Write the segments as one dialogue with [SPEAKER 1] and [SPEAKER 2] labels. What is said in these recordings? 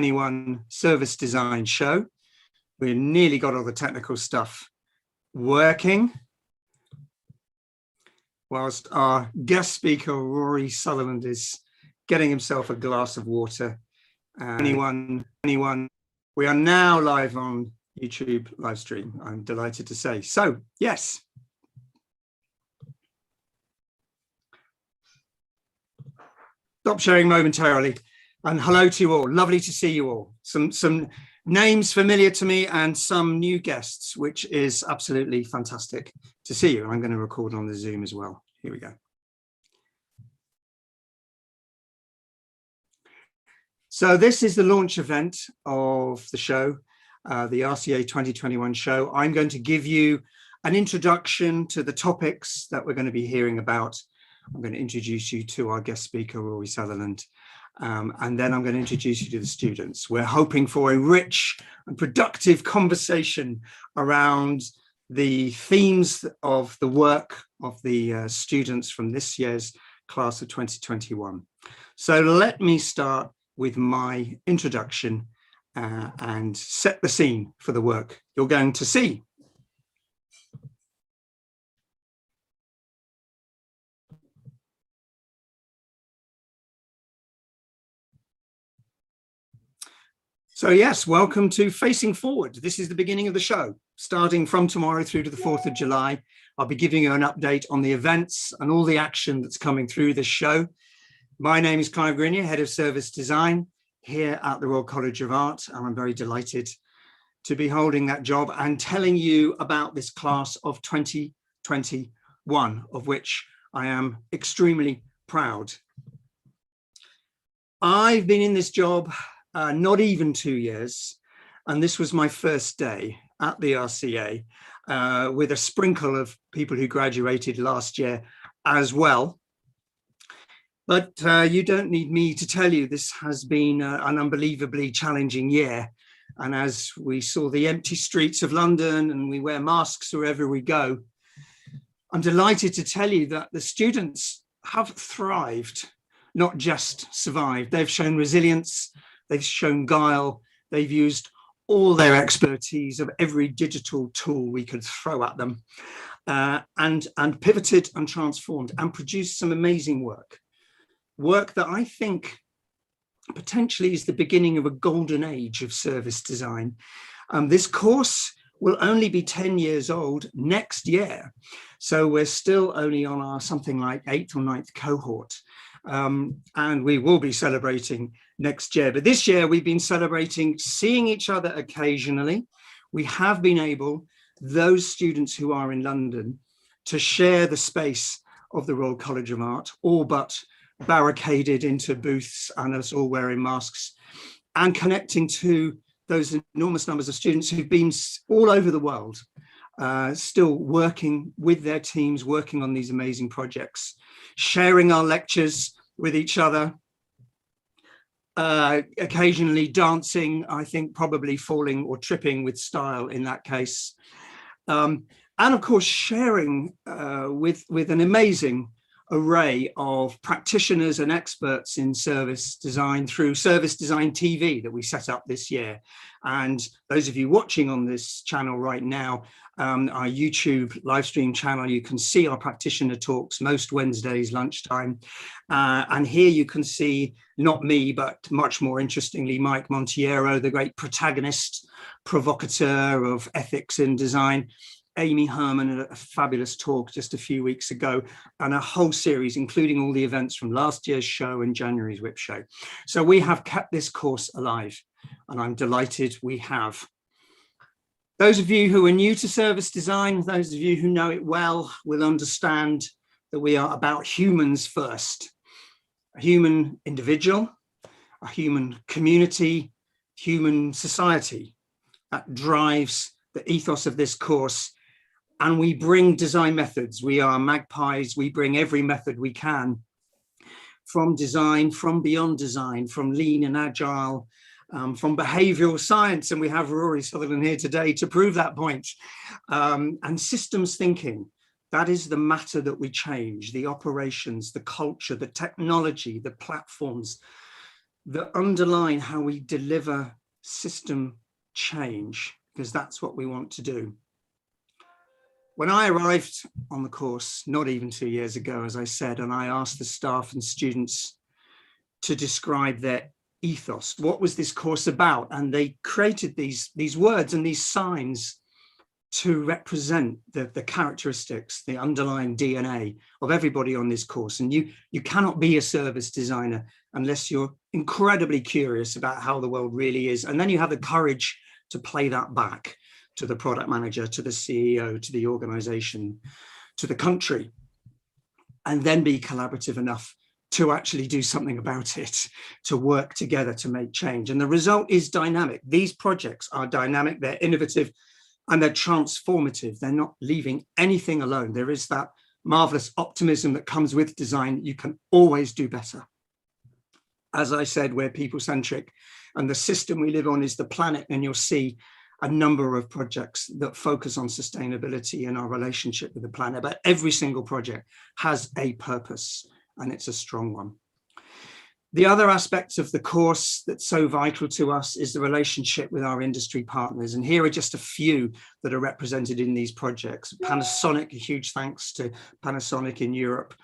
[SPEAKER 1] 2021 service design show. We've nearly got all the technical stuff working, whilst our guest speaker, Rory Sutherland, is getting himself a glass of water. Anyone, we are now live on YouTube live stream, I'm delighted to say. So, yes. Stop sharing momentarily. And hello to you all. Lovely to see you all. Some names familiar to me and some new guests, which is absolutely fantastic to see you. I'm going to record on the Zoom as well. Here we go. So this is the launch event of the show, the RCA 2021 show. I'm going to give you an introduction to the topics that we're going to be hearing about. I'm going to introduce you to our guest speaker, Rory Sutherland, and then I'm going to introduce you to the students. We're hoping for a rich and productive conversation around the themes of the work of the students from this year's class of 2021. So let me start with my introduction and set the scene for the work you're going to see. So yes, welcome to Facing Forward. This is the beginning of the show. Starting from tomorrow through to the 4th of July, I'll be giving you an update on the events and all the action that's coming through this show. My name is Clive Grenier, Head of Service Design here at the Royal College of Art, and I'm very delighted to be holding that job and telling you about this class of 2021, of which I am extremely proud. I've been in this job not even 2 years, and this was my first day at the RCA with a sprinkle of people who graduated last year as well. But you don't need me to tell you this has been an unbelievably challenging year. And as we saw the empty streets of London and we wear masks wherever we go, I'm delighted to tell you that the students have thrived, not just survived. They've shown resilience. They've shown guile, they've used all their expertise of every digital tool we could throw at them and pivoted and transformed and produced some amazing work that I think potentially is the beginning of a golden age of service design. This course will only be 10 years old next year. So we're still only on our something like 8th or 9th cohort. And we will be celebrating next year. But this year we've been celebrating seeing each other occasionally. We have been able, those students who are in London, to share the space of the Royal College of Art, all but barricaded into booths and us all wearing masks, and connecting to those enormous numbers of students who've been all over the world, still working with their teams, working on these amazing projects, sharing our lectures with each other, occasionally dancing, I think probably falling or tripping with style in that case. And of course, sharing with an amazing array of practitioners and experts in service design through Service Design TV that we set up this year. And those of you watching on this channel right now, our YouTube live stream channel, you can see our practitioner talks most Wednesdays lunchtime. And here you can see not me, but much more interestingly, Mike Montiero, the great protagonist, provocateur of ethics in design. Amy Herman, a fabulous talk just a few weeks ago, and a whole series, including all the events from last year's show and January's WIP show. So we have kept this course alive, and I'm delighted we have. Those of you who are new to service design, those of you who know it well, will understand that we are about humans first. A human individual, a human community, human society. That drives the ethos of this course. And we bring design methods. We are magpies. We bring every method we can from design, from beyond design, from lean and agile, from behavioral science. And we have Rory Sutherland here today to prove that point. And systems thinking. That is the matter that we change, the operations, the culture, the technology, the platforms, that underline how we deliver system change, because that's what we want to do. When I arrived on the course, not even 2 years ago, as I said, and I asked the staff and students to describe their ethos, what was this course about? And they created these words and these signs to represent the characteristics, the underlying DNA of everybody on this course. And you cannot be a service designer unless you're incredibly curious about how the world really is. And then you have the courage to play that back to the product manager, to the CEO, to the organization, to the country, and then be collaborative enough to actually do something about it, to work together to make change. And the result is dynamic. These projects are dynamic, they're innovative, and they're transformative. They're not leaving anything alone. There is that marvelous optimism that comes with design. You can always do better. As I said, we're people-centric, and the system we live on is the planet, and you'll see a number of projects that focus on sustainability and our relationship with the planet. But every single project has a purpose, and it's a strong one. The other aspect of the course that's so vital to us is the relationship with our industry partners. And here are just a few that are represented in these projects. Panasonic, a huge thanks to Panasonic in Europe,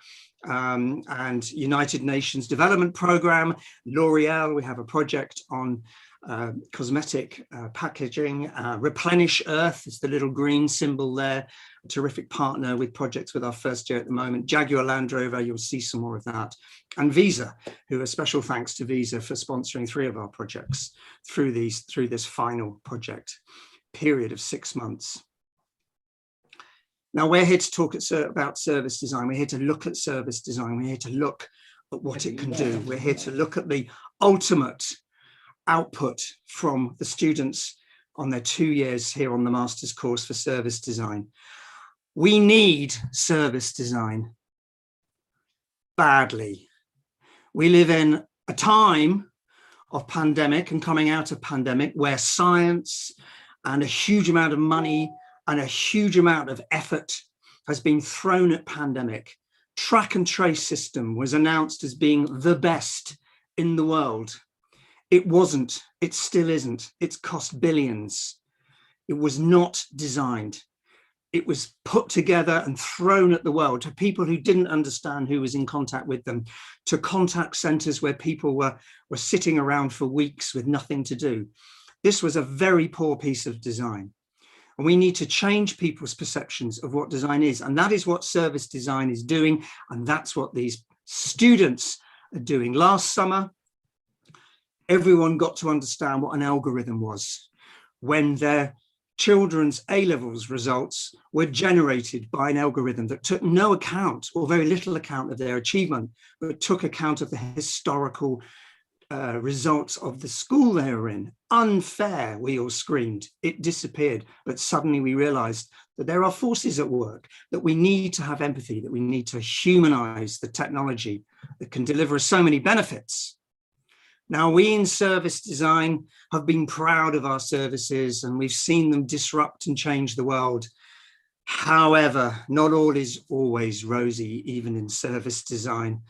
[SPEAKER 1] and United Nations Development Programme, L'Oreal, we have a project on cosmetic packaging. Replenish Earth is the little green symbol there, a terrific partner with projects with our first year at the moment. Jaguar Land Rover, you'll see some more of that. And Visa, who a special thanks to Visa for sponsoring 3 of our projects through this final project period of 6 months. Now we're here to talk about service design. We're here to look at service design. We're here to look at what it can do. We're here to look at the ultimate output from the students on their 2 years here on the master's course for service design. We need service design badly. We live in a time of pandemic and coming out of pandemic where science and a huge amount of money and a huge amount of effort has been thrown at pandemic. Track and trace system was announced as being the best in the world. It wasn't, it still isn't. It's cost billions. It was not designed. It was put together and thrown at the world to people who didn't understand who was in contact with them, to contact centers where people were sitting around for weeks with nothing to do. This was a very poor piece of design. And we need to change people's perceptions of what design is. And that is what service design is doing. And that's what these students are doing. Last summer, everyone got to understand what an algorithm was when their children's A-levels results were generated by an algorithm that took no account or very little account of their achievement, but took account of the historical results of the school they were in. Unfair, we all screamed. It disappeared, but suddenly we realized that there are forces at work, that we need to have empathy, that we need to humanize the technology that can deliver us so many benefits. Now, we in service design have been proud of our services and we've seen them disrupt and change the world. However, not all is always rosy, even in service design.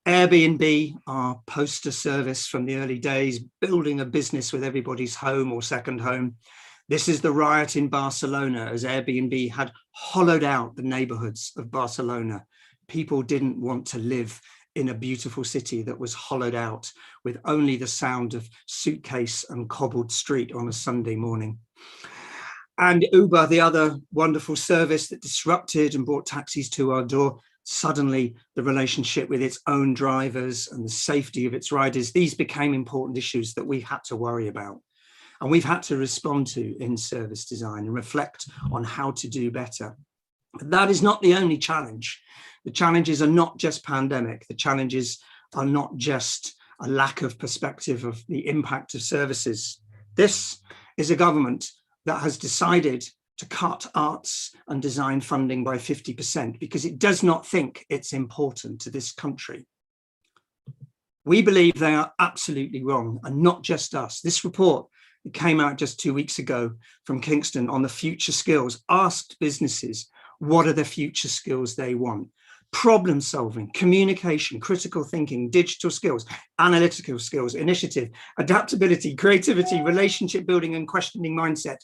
[SPEAKER 1] Airbnb, our poster service from the early days, building a business with everybody's home or second home. This is the riot in Barcelona as Airbnb had hollowed out the neighborhoods of Barcelona. People didn't want to live in a beautiful city that was hollowed out with only the sound of suitcase and cobbled street on a Sunday morning. And Uber, the other wonderful service that disrupted and brought taxis to our door, suddenly the relationship with its own drivers and the safety of its riders, these became important issues that we had to worry about. And we've had to respond to in service design and reflect on how to do better. But that is not the only challenge. The challenges are not just pandemic. The challenges are not just a lack of perspective of the impact of services. This is a government that has decided to cut arts and design funding by 50% because it does not think it's important to this country. We believe they are absolutely wrong, and not just us. This report that came out just 2 weeks ago from Kingston on the future skills asked businesses what are the future skills they want. problem solving, communication, critical thinking, digital skills, analytical skills, initiative, adaptability, creativity, relationship building, and questioning mindset.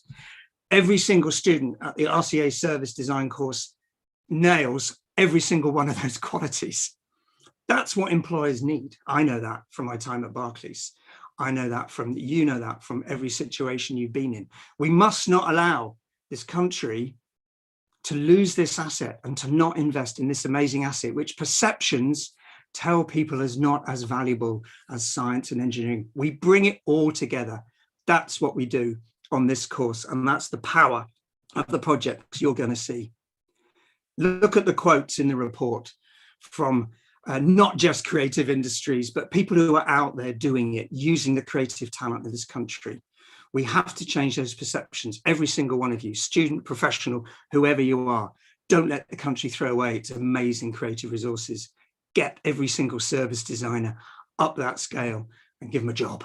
[SPEAKER 1] Every single student at the RCA service design course nails every single one of those qualities. That's what employers need. I know that from my time at Barclays. I know that you know that from every situation you've been in. We must not allow this country to lose this asset and to not invest in this amazing asset, which perceptions tell people is not as valuable as science and engineering. We bring it all together. That's what we do on this course, and that's the power of the projects you're going to see. Look at the quotes in the report from not just creative industries, but people who are out there doing it, using the creative talent of this country. We have to change those perceptions. Every single one of you, student, professional, whoever you are, don't let the country throw away its amazing creative resources. Get every single service designer up that scale and give them a job.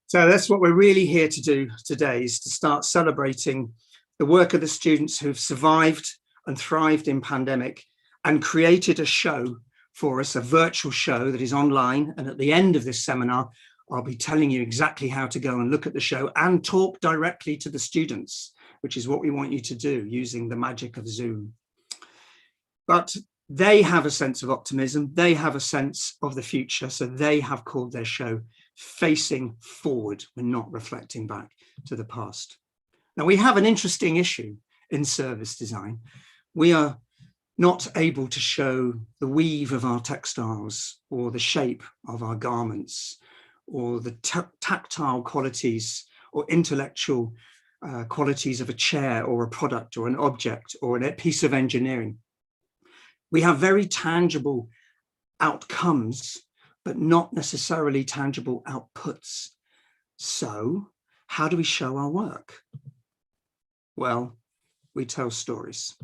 [SPEAKER 1] So that's what we're really here to do today, is to start celebrating the work of the students who've survived and thrived in pandemic and created a show for us, a virtual show that is online. And at the end of this seminar, I'll be telling you exactly how to go and look at the show and talk directly to the students, which is what we want you to do using the magic of Zoom. But they have a sense of optimism. They have a sense of the future. So they have called their show Facing Forward. We're not reflecting back to the past. Now, we have an interesting issue in service design. We are not able to show the weave of our textiles or the shape of our garments or the tactile qualities or intellectual qualities of a chair or a product or an object or a piece of engineering. We have very tangible outcomes, but not necessarily tangible outputs. So how do we show our work? Well, we tell stories.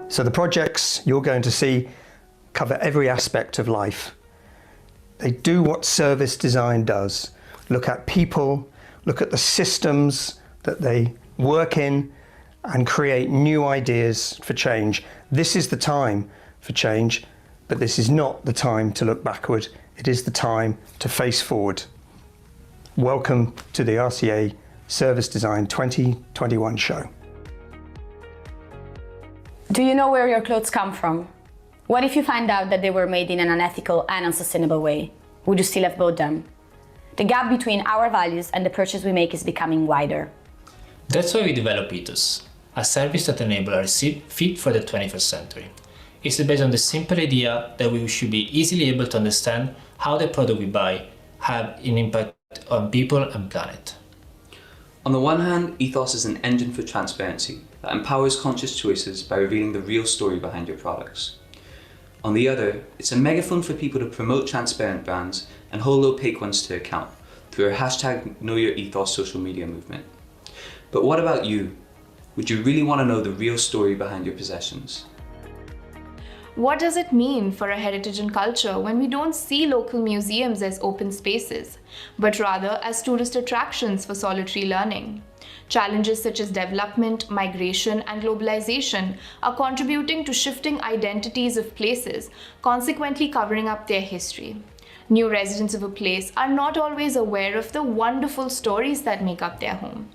[SPEAKER 1] So the projects you're going to see cover every aspect of life. They do what service design does. Look at people, look at the systems that they work in, and create new ideas for change. This is the time for change, but this is not the time to look backward. It is the time to face forward. Welcome to the RCA Service Design 2021 show.
[SPEAKER 2] Do you know where your clothes come from? What if you find out that they were made in an unethical and unsustainable way? Would you still have bought them? The gap between our values and the purchase we make is becoming wider.
[SPEAKER 3] That's why we develop Ethos, a service that enables our fit for the 21st century. It's based on the simple idea that we should be easily able to understand how the product we buy have an impact on people and planet.
[SPEAKER 4] On the one hand, Ethos is an engine for transparency that empowers conscious choices by revealing the real story behind your products. On the other, it's a megaphone for people to promote transparent brands and hold opaque ones to account through our #KnowYourEthos social media movement. But what about you? Would you really want to know the real story behind your possessions?
[SPEAKER 5] What does it mean for a heritage and culture when we don't see local museums as open spaces, but rather as tourist attractions for solitary learning? Challenges such as development, migration, and globalization are contributing to shifting identities of places, consequently covering up their history. New residents of a place are not always aware of the wonderful stories that make up their home.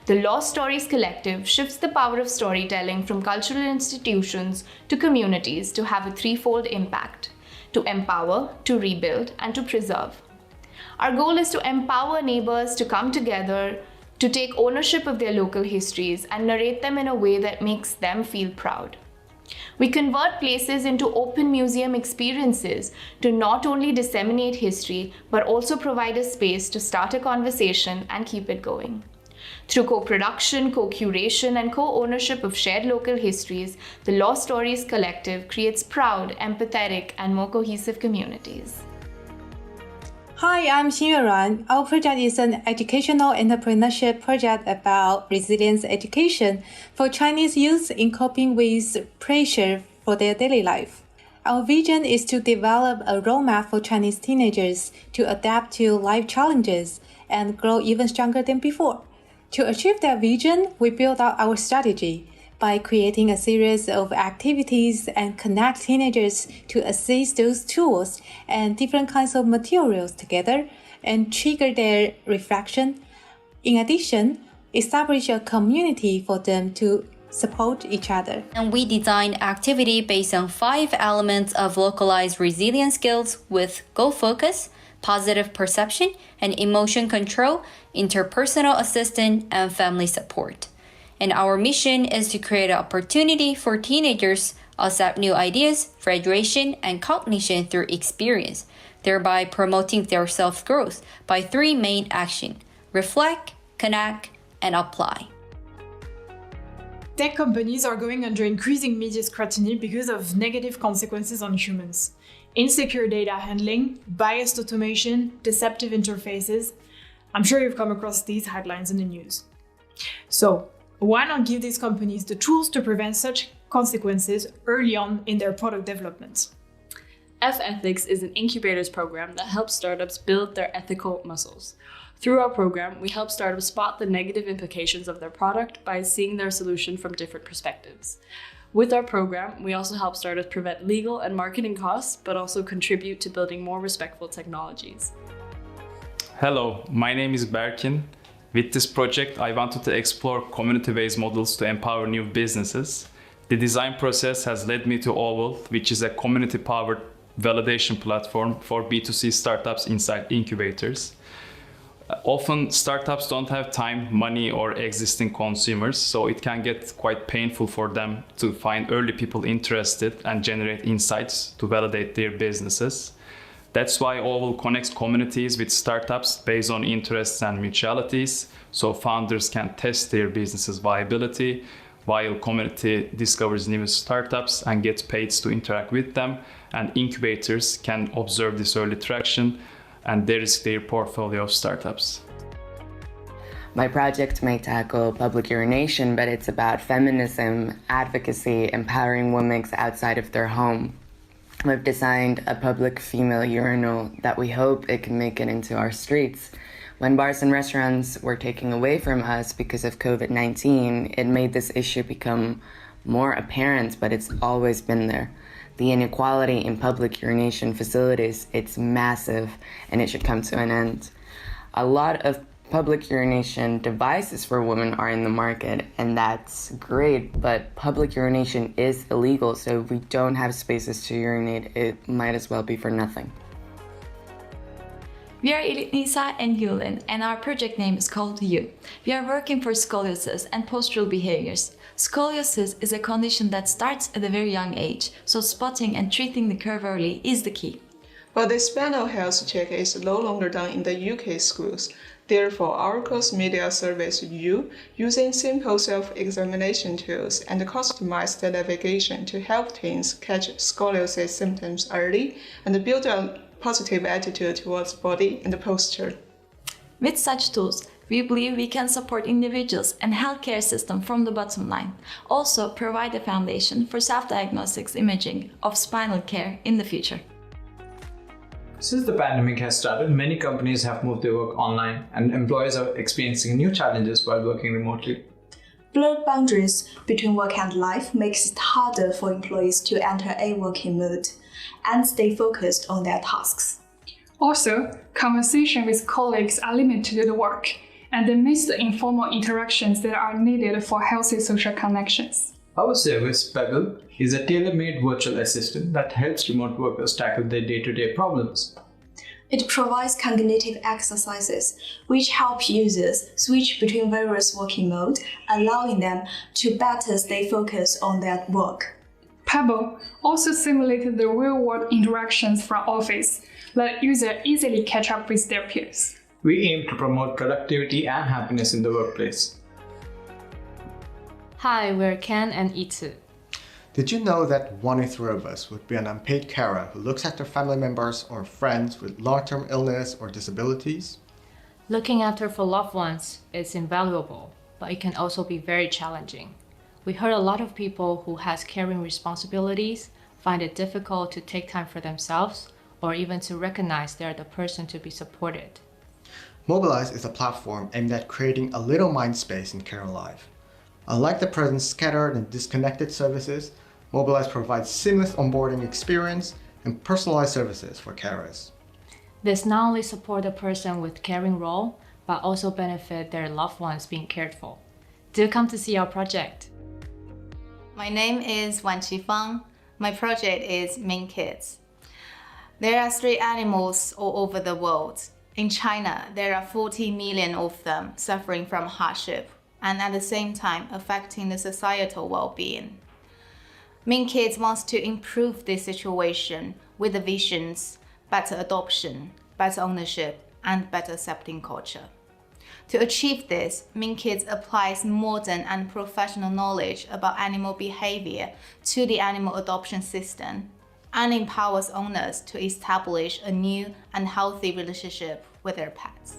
[SPEAKER 5] The Lost Stories Collective shifts the power of storytelling from cultural institutions to communities to have a threefold impact: to empower, to rebuild, and to preserve. Our goal is to empower neighbors to come together, to take ownership of their local histories and narrate them in a way that makes them feel proud. We convert places into open museum experiences to not only disseminate history, but also provide a space to start a conversation and keep it going. Through co-production, co-curation, and co-ownership of shared local histories, the Lost Stories Collective creates proud, empathetic, and more cohesive communities.
[SPEAKER 6] Hi, I'm Xinyu Ruan. Our project is an educational entrepreneurship project about resilience education for Chinese youth in coping with pressure for their daily life. Our vision is to develop a roadmap for Chinese teenagers to adapt to life challenges and grow even stronger than before. To achieve that vision, we built out our strategy by creating a series of activities and connect teenagers to assess those tools and different kinds of materials together and trigger their reflection. In addition, establish a community for them to support each other.
[SPEAKER 7] And we designed activity based on 5 elements of localized resilience skills with goal focus, positive perception, and emotion control, interpersonal assistance, and family support. And our mission is to create an opportunity for teenagers to accept new ideas, graduation, and cognition through experience, thereby promoting their self-growth by 3 main actions: reflect, connect, and apply.
[SPEAKER 8] Tech companies are going under increasing media scrutiny because of negative consequences on humans. Insecure data handling, biased automation, deceptive interfaces. I'm sure you've come across these headlines in the news. So, why not give these companies the tools to prevent such consequences early on in their product development?
[SPEAKER 9] F-Ethics is an incubators program that helps startups build their ethical muscles. Through our program, we help startups spot the negative implications of their product by seeing their solution from different perspectives. With our program, we also help startups prevent legal and marketing costs, but also contribute to building more respectful technologies.
[SPEAKER 10] Hello, my name is Berkin. With this project, I wanted to explore community-based models to empower new businesses. The design process has led me to Oval, which is a community-powered validation platform for B2C startups inside incubators. Often, startups don't have time, money, or existing consumers, so it can get quite painful for them to find early people interested and generate insights to validate their businesses. That's why Oval connects communities with startups based on interests and mutualities, so founders can test their business's viability, while community discovers new startups and gets paid to interact with them, and incubators can observe this early traction and de-risk their portfolio of startups.
[SPEAKER 11] My project may tackle public urination, but it's about feminism, advocacy, empowering women outside of their home. We've designed a public female urinal that we hope it can make it into our streets. When bars and restaurants were taken away from us because of COVID-19, it made this issue become more apparent, but it's always been there. The inequality in public urination facilities, it's massive, and it should come to an end. A lot of public urination devices for women are in the market, and that's great, but public urination is illegal, so if we don't have spaces to urinate, it might as well be for nothing.
[SPEAKER 12] We are Nisa and Yulin, and our project name is called You. We are working for scoliosis and postural behaviors. Scoliosis is a condition that starts at a very young age, so spotting and treating the curve early is the key.
[SPEAKER 13] But the spinal health check is no longer done in the UK schools. Therefore, our cross-media service You, using simple self-examination tools and customized navigation to help teens catch scoliosis symptoms early and build a positive attitude towards body and posture.
[SPEAKER 12] With such tools, we believe we can support individuals and healthcare system from the bottom line. Also provide a foundation for self-diagnostics imaging of spinal care in the future.
[SPEAKER 14] Since the pandemic has started, many companies have moved their work online, and employees are experiencing new challenges while working remotely.
[SPEAKER 15] Blurred boundaries between work and life makes it harder for employees to enter a working mood and stay focused on their tasks.
[SPEAKER 16] Also, conversation with colleagues are limited to work, and they miss the informal interactions that are needed for healthy social connections.
[SPEAKER 14] Our service, Pebble, is a tailor-made virtual assistant that helps remote workers tackle their day-to-day problems.
[SPEAKER 15] It provides cognitive exercises which help users switch between various working modes, allowing them to better stay focused on their work.
[SPEAKER 16] Pebble also simulated the real-world interactions from office, let users easily catch up with their peers.
[SPEAKER 14] We aim to promote productivity and happiness in the workplace.
[SPEAKER 17] Hi, we're Ken and Itsu.
[SPEAKER 18] Did you know that 1 in 3 of us would be an unpaid carer who looks after family members or friends with long-term illness or disabilities?
[SPEAKER 17] Looking after for loved ones is invaluable, but it can also be very challenging. We heard a lot of people who has caring responsibilities find it difficult to take time for themselves or even to recognize they are the person to be supported.
[SPEAKER 18] Mobilize is a platform aimed at creating a little mind space in care life. Unlike the present scattered and disconnected services, Mobilize provides seamless onboarding experience and personalized services for carers.
[SPEAKER 17] This not only support the person with caring role, but also benefit their loved ones being cared for. Do come to see our project.
[SPEAKER 19] My name is Wan Qifang. My project is Mink Kids. There are street animals all over the world. In China, there are 40 million of them suffering from hardship and at the same time affecting the societal well-being. Mink Kids wants to improve this situation with the visions, better adoption, better ownership, and better accepting culture. To achieve this, Mink Kids applies modern and professional knowledge about animal behavior to the animal adoption system and empowers owners to establish a new and healthy relationship with their pets.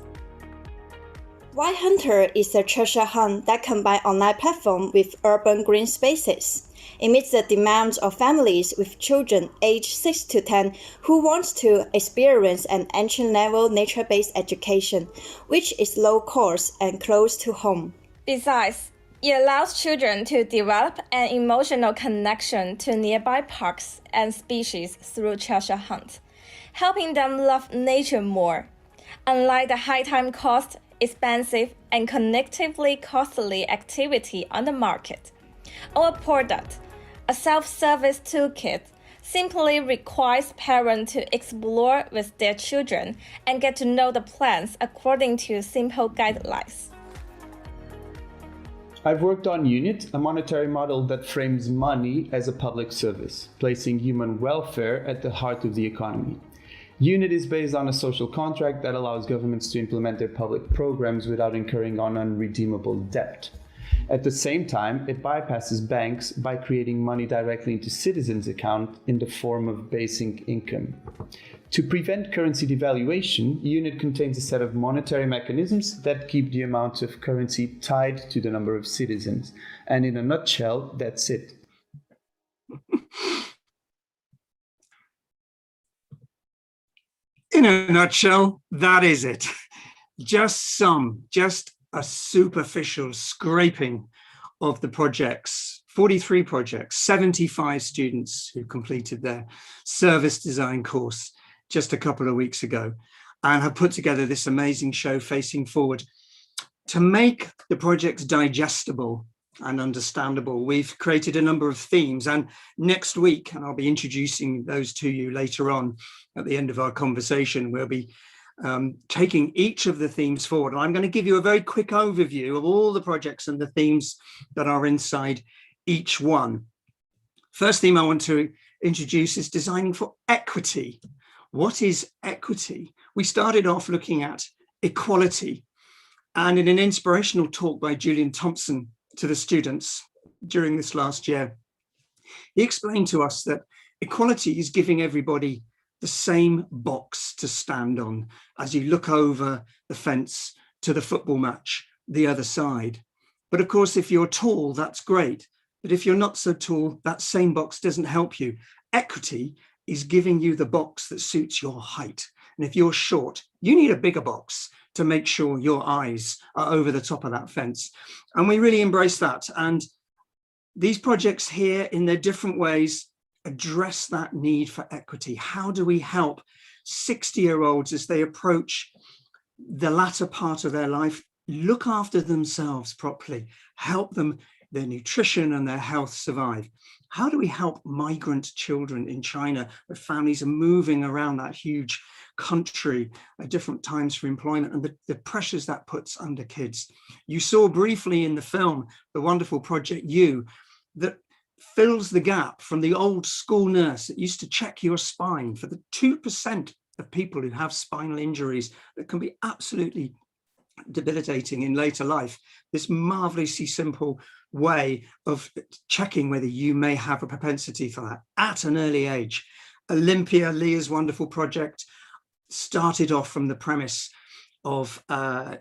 [SPEAKER 20] White Hunter is a treasure hunt that combines online platform with urban green spaces. It meets the demands of families with children aged 6 to 10 who want to experience an entry-level nature-based education, which is low cost and close to home.
[SPEAKER 21] Besides, it allows children to develop an emotional connection to nearby parks and species through treasure hunt, helping them love nature more. Unlike the high-time cost, expensive, and cognitively costly activity on the market, our product, a self-service toolkit, simply requires parents to explore with their children and get to know the plants according to simple guidelines.
[SPEAKER 22] I've worked on Unit, a monetary model that frames money as a public service, placing human welfare at the heart of the economy. Unit is based on a social contract that allows governments to implement their public programs without incurring on unredeemable debt. At the same time, it bypasses banks by creating money directly into citizens' accounts in the form of basic income. To prevent currency devaluation, Unit contains a set of monetary mechanisms that keep the amount of currency tied to the number of citizens. And in a nutshell, that's it.
[SPEAKER 1] In a nutshell, that is it. Just a superficial scraping of the projects, 43 projects, 75 students who completed their service design course just a couple of weeks ago and have put together this amazing show facing forward. To make the projects digestible and understandable, we've created a number of themes, and next week, and I'll be introducing those to you later on at the end of our conversation, we'll be taking each of the themes forward. And I'm going to give you a very quick overview of all the projects and the themes that are inside each one. First theme I want to introduce is designing for equity. What is equity? We started off looking at equality, and in an inspirational talk by Julian Thompson to the students during this last year, he explained to us that equality is giving everybody the same box to stand on as you look over the fence to the football match the other side. But of course, if you're tall, that's great. But if you're not so tall, that same box doesn't help you. Equity is giving you the box that suits your height. And if you're short, you need a bigger box to make sure your eyes are over the top of that fence. And we really embrace that. And these projects here, in their different ways, address that need for equity. How do we help 60-year-olds as they approach the latter part of their life look after themselves properly, help them, their nutrition and their health survive? How do we help migrant children in China where families are moving around that huge country at different times for employment and the pressures that puts under kids? You saw briefly in the film the wonderful Project U that fills the gap from the old school nurse that used to check your spine for the 2% of people who have spinal injuries that can be absolutely debilitating in later life. This marvelously simple way of checking whether you may have a propensity for that at an early age. Olympia, Leah's wonderful project, started off from the premise of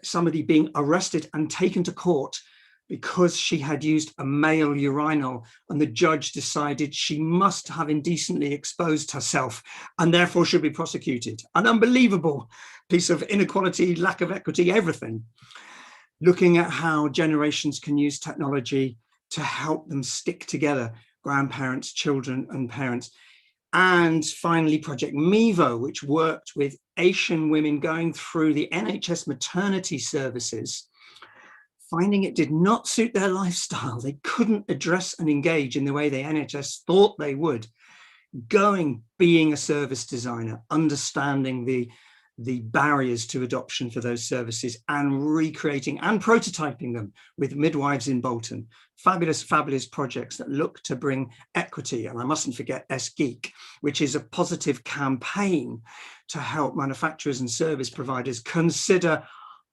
[SPEAKER 1] somebody being arrested and taken to court because she had used a male urinal, and the judge decided she must have indecently exposed herself and therefore should be prosecuted. An unbelievable piece of inequality, lack of equity, everything. Looking at how generations can use technology to help them stick together, grandparents, children, and parents. And finally, Project Mevo, which worked with Asian women going through the NHS maternity services, finding it did not suit their lifestyle. They couldn't address and engage in the way the NHS thought they would. Being a service designer, understanding the barriers to adoption for those services, and recreating and prototyping them with midwives in Bolton. Fabulous, fabulous projects that look to bring equity. And I mustn't forget S-Geek, which is a positive campaign to help manufacturers and service providers consider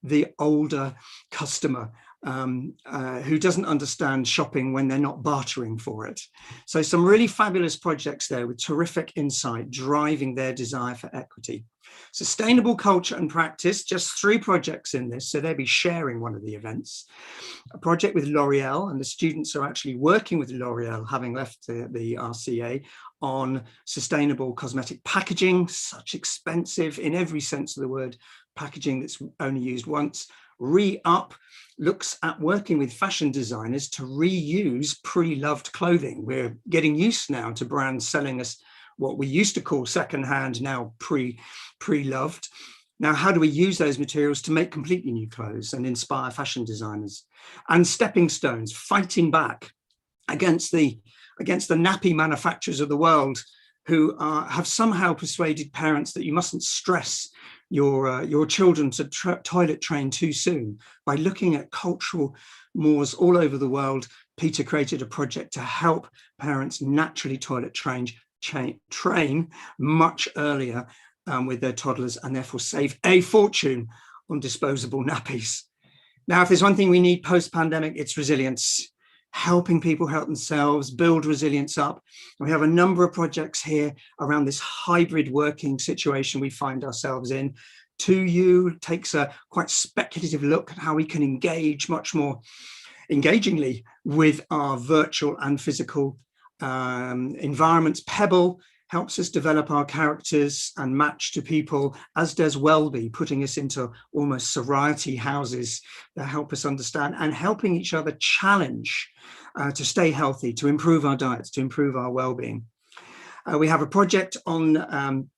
[SPEAKER 1] the older customer who doesn't understand shopping when they're not bartering for it. So some really fabulous projects there with terrific insight driving their desire for equity. Sustainable culture and practice, just 3 projects in this, so they'll be sharing one of the events. A project with L'Oreal, and the students are actually working with L'Oreal, having left the RCA, on sustainable cosmetic packaging, such expensive, in every sense of the word, packaging that's only used once. Re-Up looks at working with fashion designers to reuse pre-loved clothing. We're getting used now to brands selling us what we used to call secondhand, now pre-loved. Now, how do we use those materials to make completely new clothes and inspire fashion designers? And stepping stones, fighting back against the nappy manufacturers of the world who have somehow persuaded parents that you mustn't stress your children to toilet train too soon. By looking at cultural mores all over the world, Peter created a project to help parents naturally toilet train much earlier with their toddlers, and therefore save a fortune on disposable nappies. Now, if there's one thing we need post-pandemic, it's resilience. Helping people help themselves, build resilience up. And we have a number of projects here around this hybrid working situation we find ourselves in. 2U takes a quite speculative look at how we can engage much more engagingly with our virtual and physical environments. Pebble helps us develop our characters and match to people, as does Welby, putting us into almost sorority houses that help us understand and helping each other challenge to stay healthy, to improve our diets, to improve our well-being. We have a project on the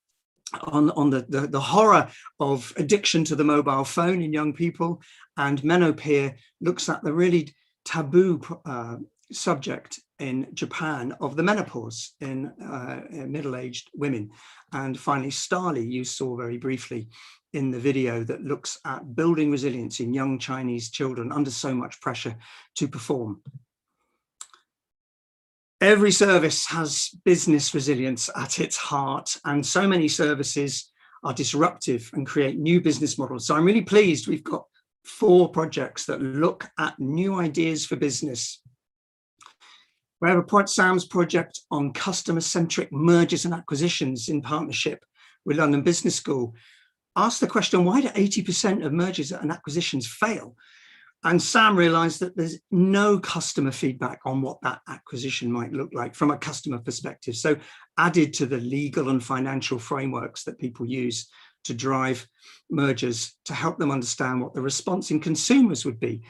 [SPEAKER 1] horror of addiction to the mobile phone in young people, and Menopere looks at the really taboo subject in Japan of the menopause in middle-aged women. And finally, Starly, you saw very briefly in the video, that looks at building resilience in young Chinese children under so much pressure to perform. Every service has business resilience at its heart, and so many services are disruptive and create new business models. So I'm really pleased we've got 4 projects that look at new ideas for business. We have a Sam's project on customer-centric mergers and acquisitions in partnership with London Business School. Ask the question, why do 80% of mergers and acquisitions fail? And Sam realized that there's no customer feedback on what that acquisition might look like from a customer perspective. So added to the legal and financial frameworks that people use to drive mergers, to help them understand what the response in consumers would be,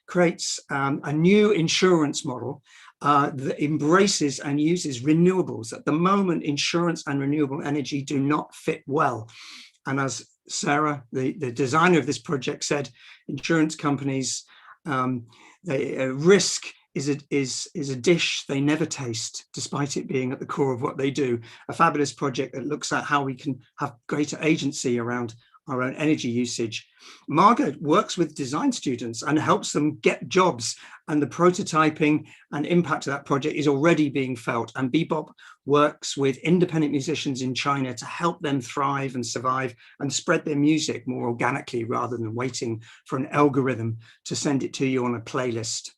[SPEAKER 1] creates a new insurance model that embraces and uses renewables. At the moment, insurance and renewable energy do not fit well. And as Sarah, the designer of this project, said, insurance companies, risk is a dish they never taste, despite it being at the core of what they do. A fabulous project that looks at how we can have greater agency around our own energy usage. Margot works with design students and helps them get jobs, and the prototyping and impact of that project is already being felt. And Bebop works with independent musicians in China to help them thrive and survive and spread their music more organically rather than waiting for an algorithm to send it to you on a playlist.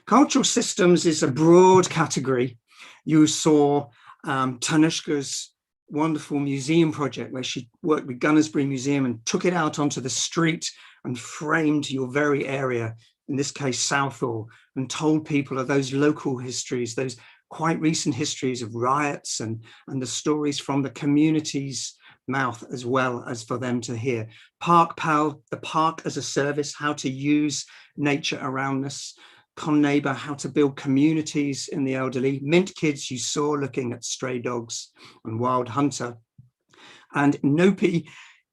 [SPEAKER 1] Cultural systems is a broad category. You saw Tanushka's wonderful museum project where she worked with Gunnersbury Museum and took it out onto the street and framed your very area in this case Southall, and told people of those local histories, those quite recent histories of riots and the stories from the community's mouth, as well as for them to hear. Park Pal, the park as a service, how to use nature around us. Con Neighbour, how to build communities in the elderly. Mint Kids, you saw, looking at stray dogs, and Wild Hunter. And Nopi,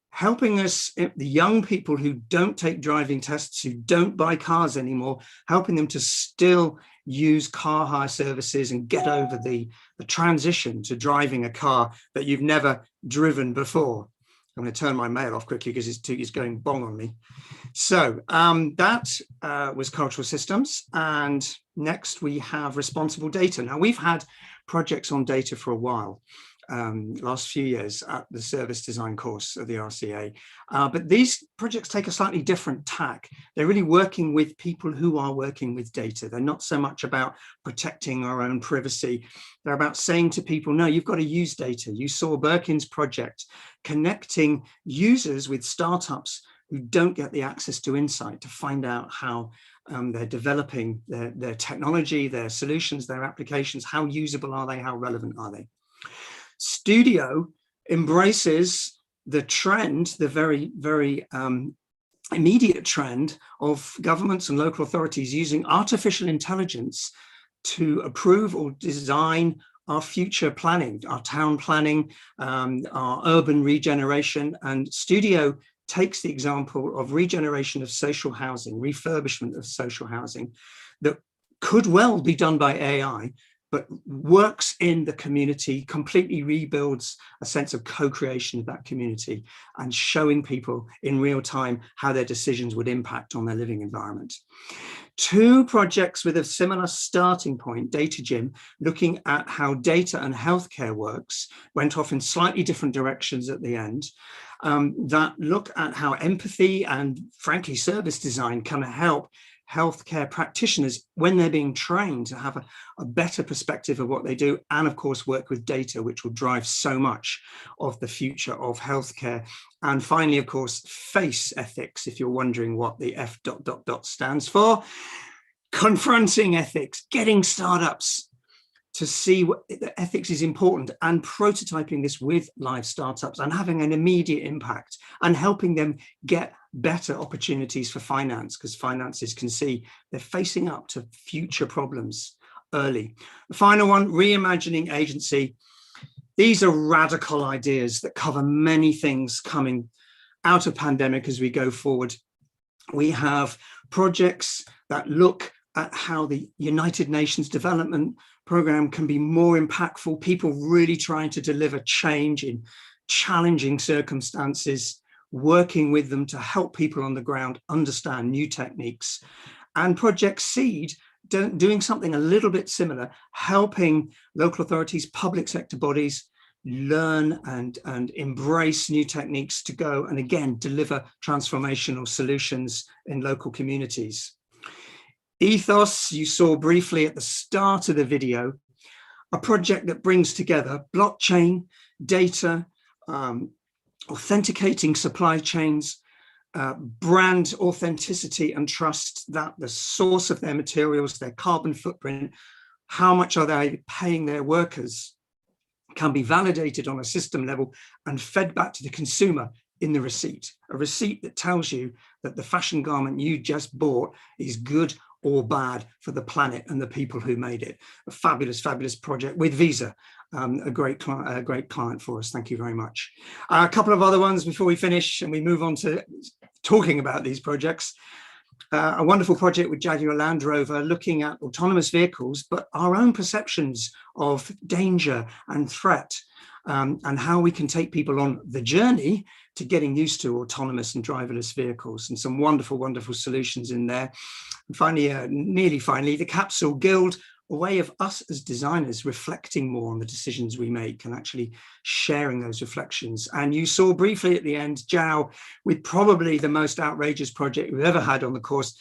[SPEAKER 1] helping us, the young people who don't take driving tests, who don't buy cars anymore, helping them to still use car hire services and get over the transition to driving a car that you've never driven before. I'm going to turn my mail off quickly because it's going bong on me. So that was cultural systems. And next we have responsible data. Now, we've had projects on data for a while. Last few years at the service design course of the RCA. But these projects take a slightly different tack. They're really working with people who are working with data. They're not so much about protecting our own privacy. They're about saying to people, no, you've got to use data. You saw Birkin's project connecting users with startups who don't get the access to insight to find out how they're developing their technology, their solutions, their applications. How usable are they? How relevant are they? Studio embraces the trend, the very, very immediate trend of governments and local authorities using artificial intelligence to approve or design our future planning, our town planning, our urban regeneration. And Studio takes the example of regeneration of social housing, refurbishment of social housing that could well be done by AI, but works in the community, completely rebuilds a sense of co-creation of that community and showing people in real time how their decisions would impact on their living environment. Two projects with a similar starting point, Data Gym, looking at how data and healthcare works, went off in slightly different directions at the end, that look at how empathy and, frankly, service design can help healthcare practitioners when they're being trained to have a better perspective of what they do, and of course work with data, which will drive so much of the future of healthcare. And finally, of course, FACE ethics, if you're wondering what the F ... stands for. Confronting ethics, getting startups to see what ethics is important, and prototyping this with live startups and having an immediate impact and helping them get better opportunities for finance, because finances can see they're facing up to future problems early. The final one, reimagining agency. These are radical ideas that cover many things coming out of pandemic as we go forward. We have projects that look at how the United Nations Development Program can be more impactful, people really trying to deliver change in challenging circumstances, working with them to help people on the ground understand new techniques. And Project Seed, doing something a little bit similar, helping local authorities, public sector bodies learn and embrace new techniques to go and again deliver transformational solutions in local communities. Ethos, you saw briefly at the start of the video, a project that brings together blockchain, data, authenticating supply chains, brand authenticity and trust, that the source of their materials, their carbon footprint, how much are they paying their workers, can be validated on a system level and fed back to the consumer in the receipt, a receipt that tells you that the fashion garment you just bought is good or bad for the planet and the people who made it. A fabulous, fabulous project with Visa, a great client for us. Thank you very much. A couple of other ones before we finish and we move on to talking about these projects. A wonderful project with Jaguar Land Rover looking at autonomous vehicles, but our own perceptions of danger and threat, and how we can take people on the journey to getting used to autonomous and driverless vehicles, and some wonderful, wonderful solutions in there. And finally, nearly finally, the Capsule Guild, a way of us as designers reflecting more on the decisions we make and actually sharing those reflections. And you saw briefly at the end, Zhao, with probably the most outrageous project we've ever had on the course.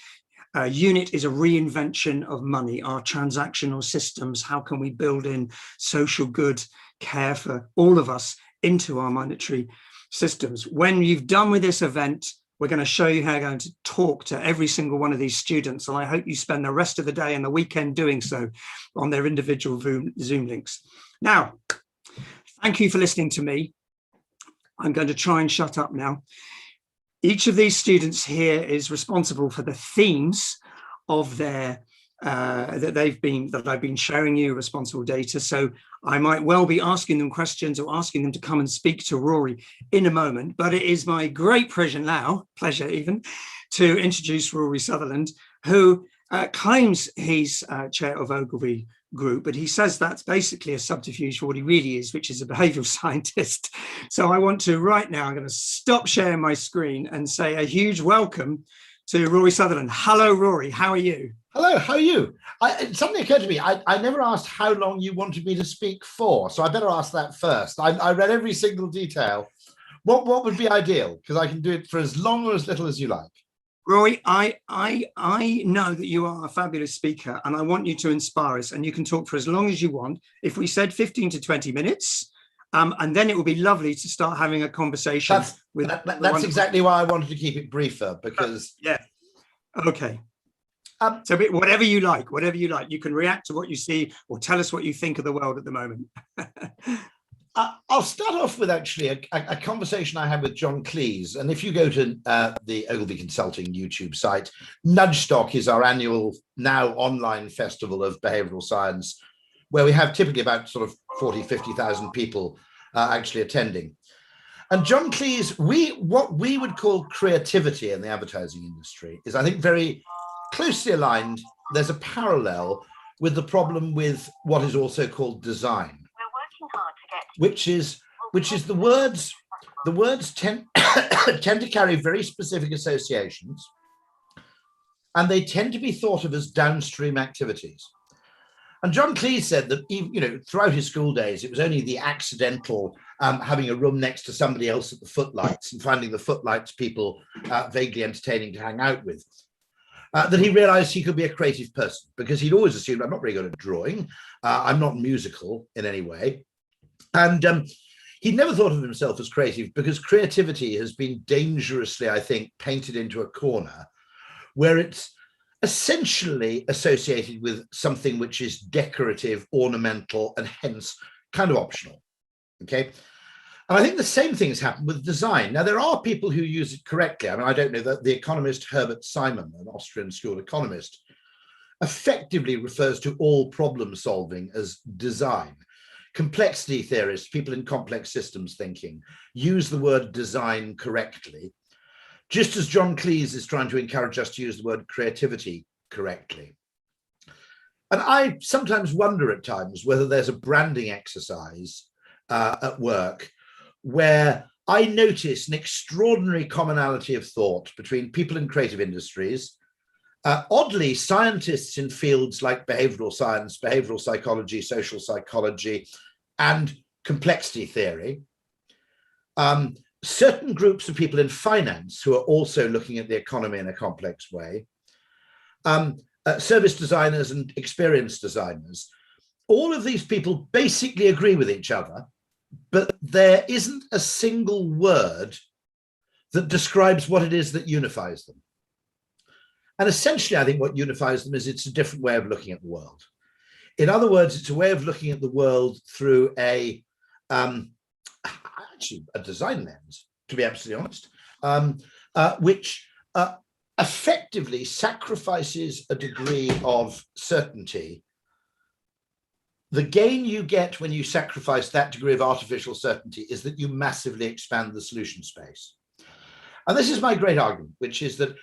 [SPEAKER 1] Unit is a reinvention of money, our transactional systems. How can we build in social good care for all of us into our monetary systems? When you've done with this event, We're going to show you how you're going to talk to every single one of these students. And I hope you spend the rest of the day and the weekend doing so on their individual Zoom links. Now, thank you for listening to me. I'm going to try and shut up now. Each of these students here is responsible for the themes of their that I've been showing you responsible data. So I might well be asking them questions or asking them to come and speak to Rory in a moment, but it is my great pleasure even, to introduce Rory Sutherland, who claims he's chair of Ogilvy Group, but he says that's basically a subterfuge for what he really is, which is a behavioral scientist. So I want to right now, I'm going to stop sharing my screen and say a huge welcome to Rory Sutherland. Hello, Rory, how are you?
[SPEAKER 2] Hello, how are you? Something occurred to me. I never asked how long you wanted me to speak for, so I better ask that first. I read every single detail. What would be ideal? Because I can do it for as long or as little as you like.
[SPEAKER 1] Rory, I know that you are a fabulous speaker, and I want you to inspire us, and you can talk for as long as you want. If we said 15 to 20 minutes, and then it would be lovely to start having a conversation.
[SPEAKER 2] That's exactly why I wanted to keep it briefer, because...
[SPEAKER 1] Yeah, okay. So whatever you like, you can react to what you see or tell us what you think of the world at the moment.
[SPEAKER 2] I'll start off with actually a conversation I had with John Cleese. And if you go to the Ogilvy Consulting YouTube site, Nudgestock is our annual now online festival of behavioral science, where we have typically about sort of 40, 50,000 people actually attending. And John Cleese, what we would call creativity in the advertising industry is, I think, very closely aligned. There's a parallel with the problem with what is also called design, which is the words tend to carry very specific associations, and they tend to be thought of as downstream activities. And John Cleese said that, throughout his school days, it was only the accidental having a room next to somebody else at the footlights and finding the footlights people vaguely entertaining to hang out with, that he realized he could be a creative person, because he'd always assumed, I'm not very good at drawing, I'm not musical in any way. And he'd never thought of himself as creative, because creativity has been dangerously, I think, painted into a corner where it's essentially associated with something which is decorative, ornamental, and hence kind of optional. Okay. And I think the same thing has happened with design. Now, there are people who use it correctly. I mean, I don't know, that the economist Herbert Simon, an Austrian school economist, effectively refers to all problem solving as design. Complexity theorists, people in complex systems thinking, use the word design correctly, just as John Cleese is trying to encourage us to use the word creativity correctly. And I sometimes wonder at times whether there's a branding exercise at work where I notice an extraordinary commonality of thought between people in creative industries, oddly, scientists in fields like behavioral science, behavioral psychology, social psychology, and complexity theory, certain groups of people in finance who are also looking at the economy in a complex way, service designers and experience designers. All of these people basically agree with each other, but there isn't a single word that describes what it is that unifies them. And essentially, I think what unifies them is it's a different way of looking at the world. In other words, it's a way of looking at the world through actually a design lens, to be absolutely honest, which effectively sacrifices a degree of certainty. The gain you get when you sacrifice that degree of artificial certainty is that you massively expand the solution space. And this is my great argument, which is that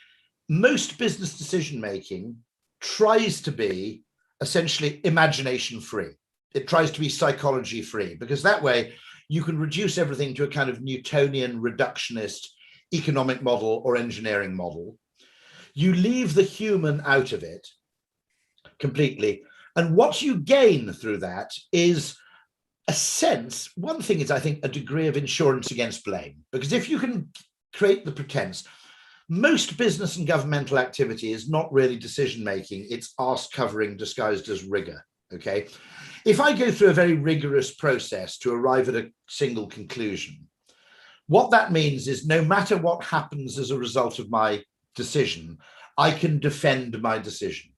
[SPEAKER 2] most business decision-making tries to be essentially imagination-free. It tries to be psychology-free, because that way you can reduce everything to a kind of Newtonian reductionist economic model or engineering model. You leave the human out of it completely. And what you gain through that is a sense, one thing is, I think, a degree of insurance against blame. Because if you can create the pretense, most business and governmental activity is not really decision-making, it's arse covering disguised as rigor, okay? If I go through a very rigorous process to arrive at a single conclusion, What that means is no matter what happens as a result of my decision, I can defend my decision.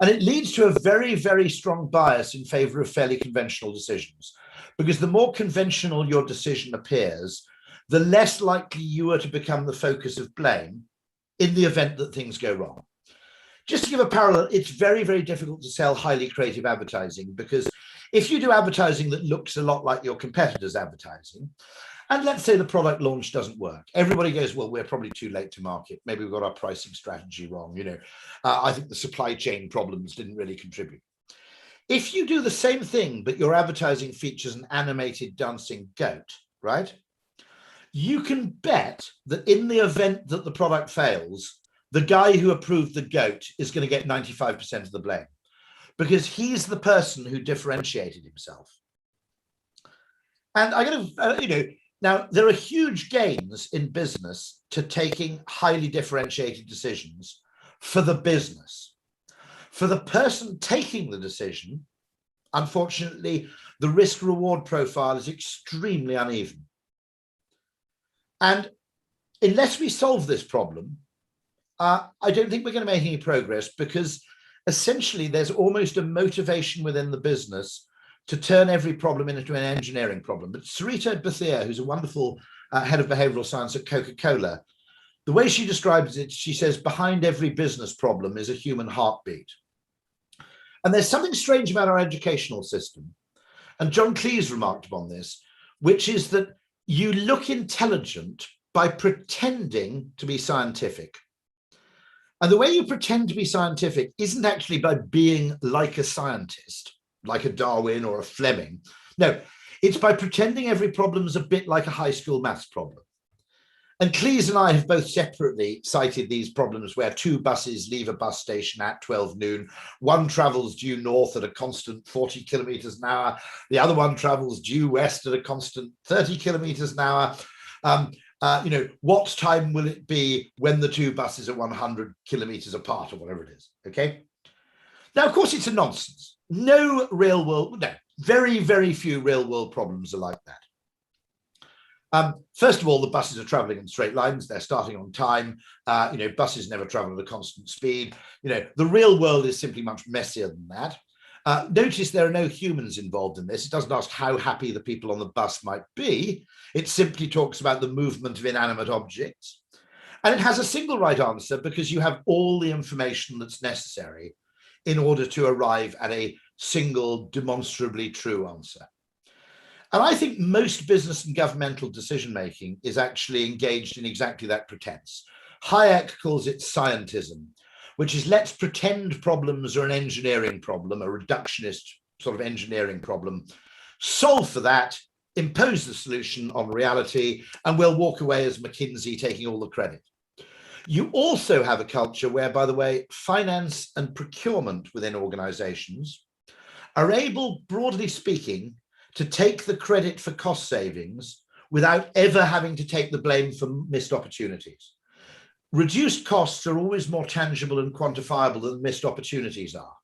[SPEAKER 2] And it leads to a very, very strong bias in favor of fairly conventional decisions, because the more conventional your decision appears, the less likely you are to become the focus of blame in the event that things go wrong. Just to give a parallel, it's very, very difficult to sell highly creative advertising, because if you do advertising that looks a lot like your competitors' advertising, and let's say the product launch doesn't work, everybody goes, well, we're probably too late to market. Maybe we've got our pricing strategy wrong. I think the supply chain problems didn't really contribute. If you do the same thing, but your advertising features an animated dancing goat, right? You can bet that in the event that the product fails, the guy who approved the goat is going to get 95% of the blame, because he's the person who differentiated himself. And I'm going to, now, there are huge gains in business to taking highly differentiated decisions for the business. For the person taking the decision, unfortunately, the risk-reward profile is extremely uneven. And unless we solve this problem, I don't think we're going to make any progress, because essentially there's almost a motivation within the business to turn every problem into an engineering problem. But Sarita Bethia, who's a wonderful head of behavioral science at Coca-Cola, the way she describes it, she says, behind every business problem is a human heartbeat. And there's something strange about our educational system. And John Cleese remarked upon this, which is that you look intelligent by pretending to be scientific. And the way you pretend to be scientific isn't actually by being like a scientist, like a Darwin or a Fleming. No, it's by pretending every problem is a bit like a high school maths problem. And Cleese and I have both separately cited these problems where two buses leave a bus station at 12 noon. One travels due north at a constant 40 kilometers an hour. The other one travels due west at a constant 30 kilometers an hour. What time will it be when the two buses are 100 kilometers apart, or whatever it is, okay? Now, of course, it's a nonsense. No, very, very few real world problems are like that. First of all, the buses are traveling in straight lines. They're starting on time. Buses never travel at a constant speed. The real world is simply much messier than that. Notice there are no humans involved in this. It doesn't ask how happy the people on the bus might be. It simply talks about the movement of inanimate objects. And it has a single right answer, because you have all the information that's necessary in order to arrive at a single demonstrably true answer. And I think most business and governmental decision-making is actually engaged in exactly that pretense. Hayek calls it scientism, which is let's pretend problems are an engineering problem, a reductionist sort of engineering problem, solve for that, impose the solution on reality, and we'll walk away as McKinsey taking all the credit. You also have a culture where, by the way, finance and procurement within organizations are able, broadly speaking, to take the credit for cost savings without ever having to take the blame for missed opportunities. Reduced costs are always more tangible and quantifiable than missed opportunities are.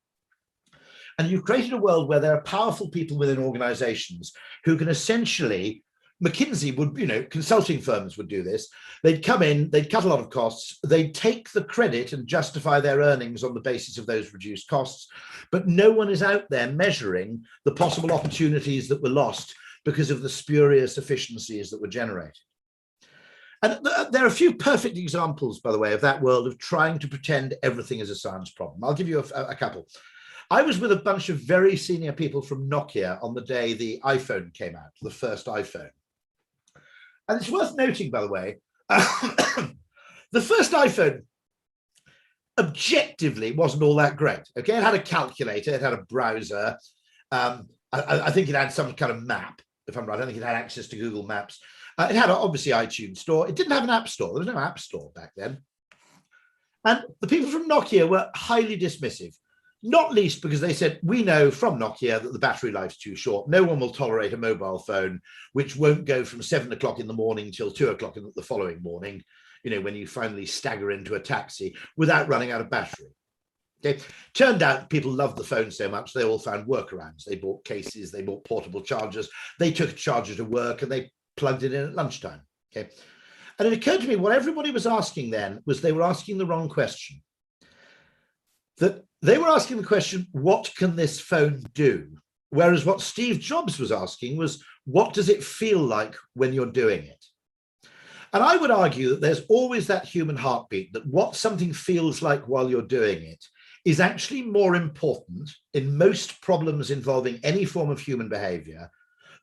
[SPEAKER 2] And you've created a world where there are powerful people within organizations who can essentially, McKinsey would, consulting firms would do this. They'd come in, they'd cut a lot of costs, they'd take the credit and justify their earnings on the basis of those reduced costs, but no one is out there measuring the possible opportunities that were lost because of the spurious efficiencies that were generated. And there are a few perfect examples, by the way, of that world of trying to pretend everything is a science problem. I'll give you a couple. I was with a bunch of very senior people from Nokia on the day the iPhone came out, the first iPhone. And it's worth noting, by the way, the first iPhone objectively wasn't all that great. Okay, it had a calculator, it had a browser. I think it had some kind of map, if I'm right. I don't think it had access to Google Maps. It had obviously iTunes Store. It didn't have an app store. There was no app store back then. And the people from Nokia were highly dismissive, not least because they said, we know from Nokia that the battery life's too short. No one will tolerate a mobile phone which won't go from 7 o'clock in the morning till 2 o'clock in the following morning, when you finally stagger into a taxi, without running out of battery. Okay. Turned out people loved the phone so much, they all found workarounds. They bought cases, they bought portable chargers, they took a charger to work, and they plugged it in at lunchtime. Okay. And it occurred to me what everybody was asking then was they were asking the wrong question. That they were asking the question, what can this phone do? Whereas what Steve Jobs was asking was, what does it feel like when you're doing it? And I would argue that there's always that human heartbeat, that what something feels like while you're doing it is actually more important in most problems involving any form of human behavior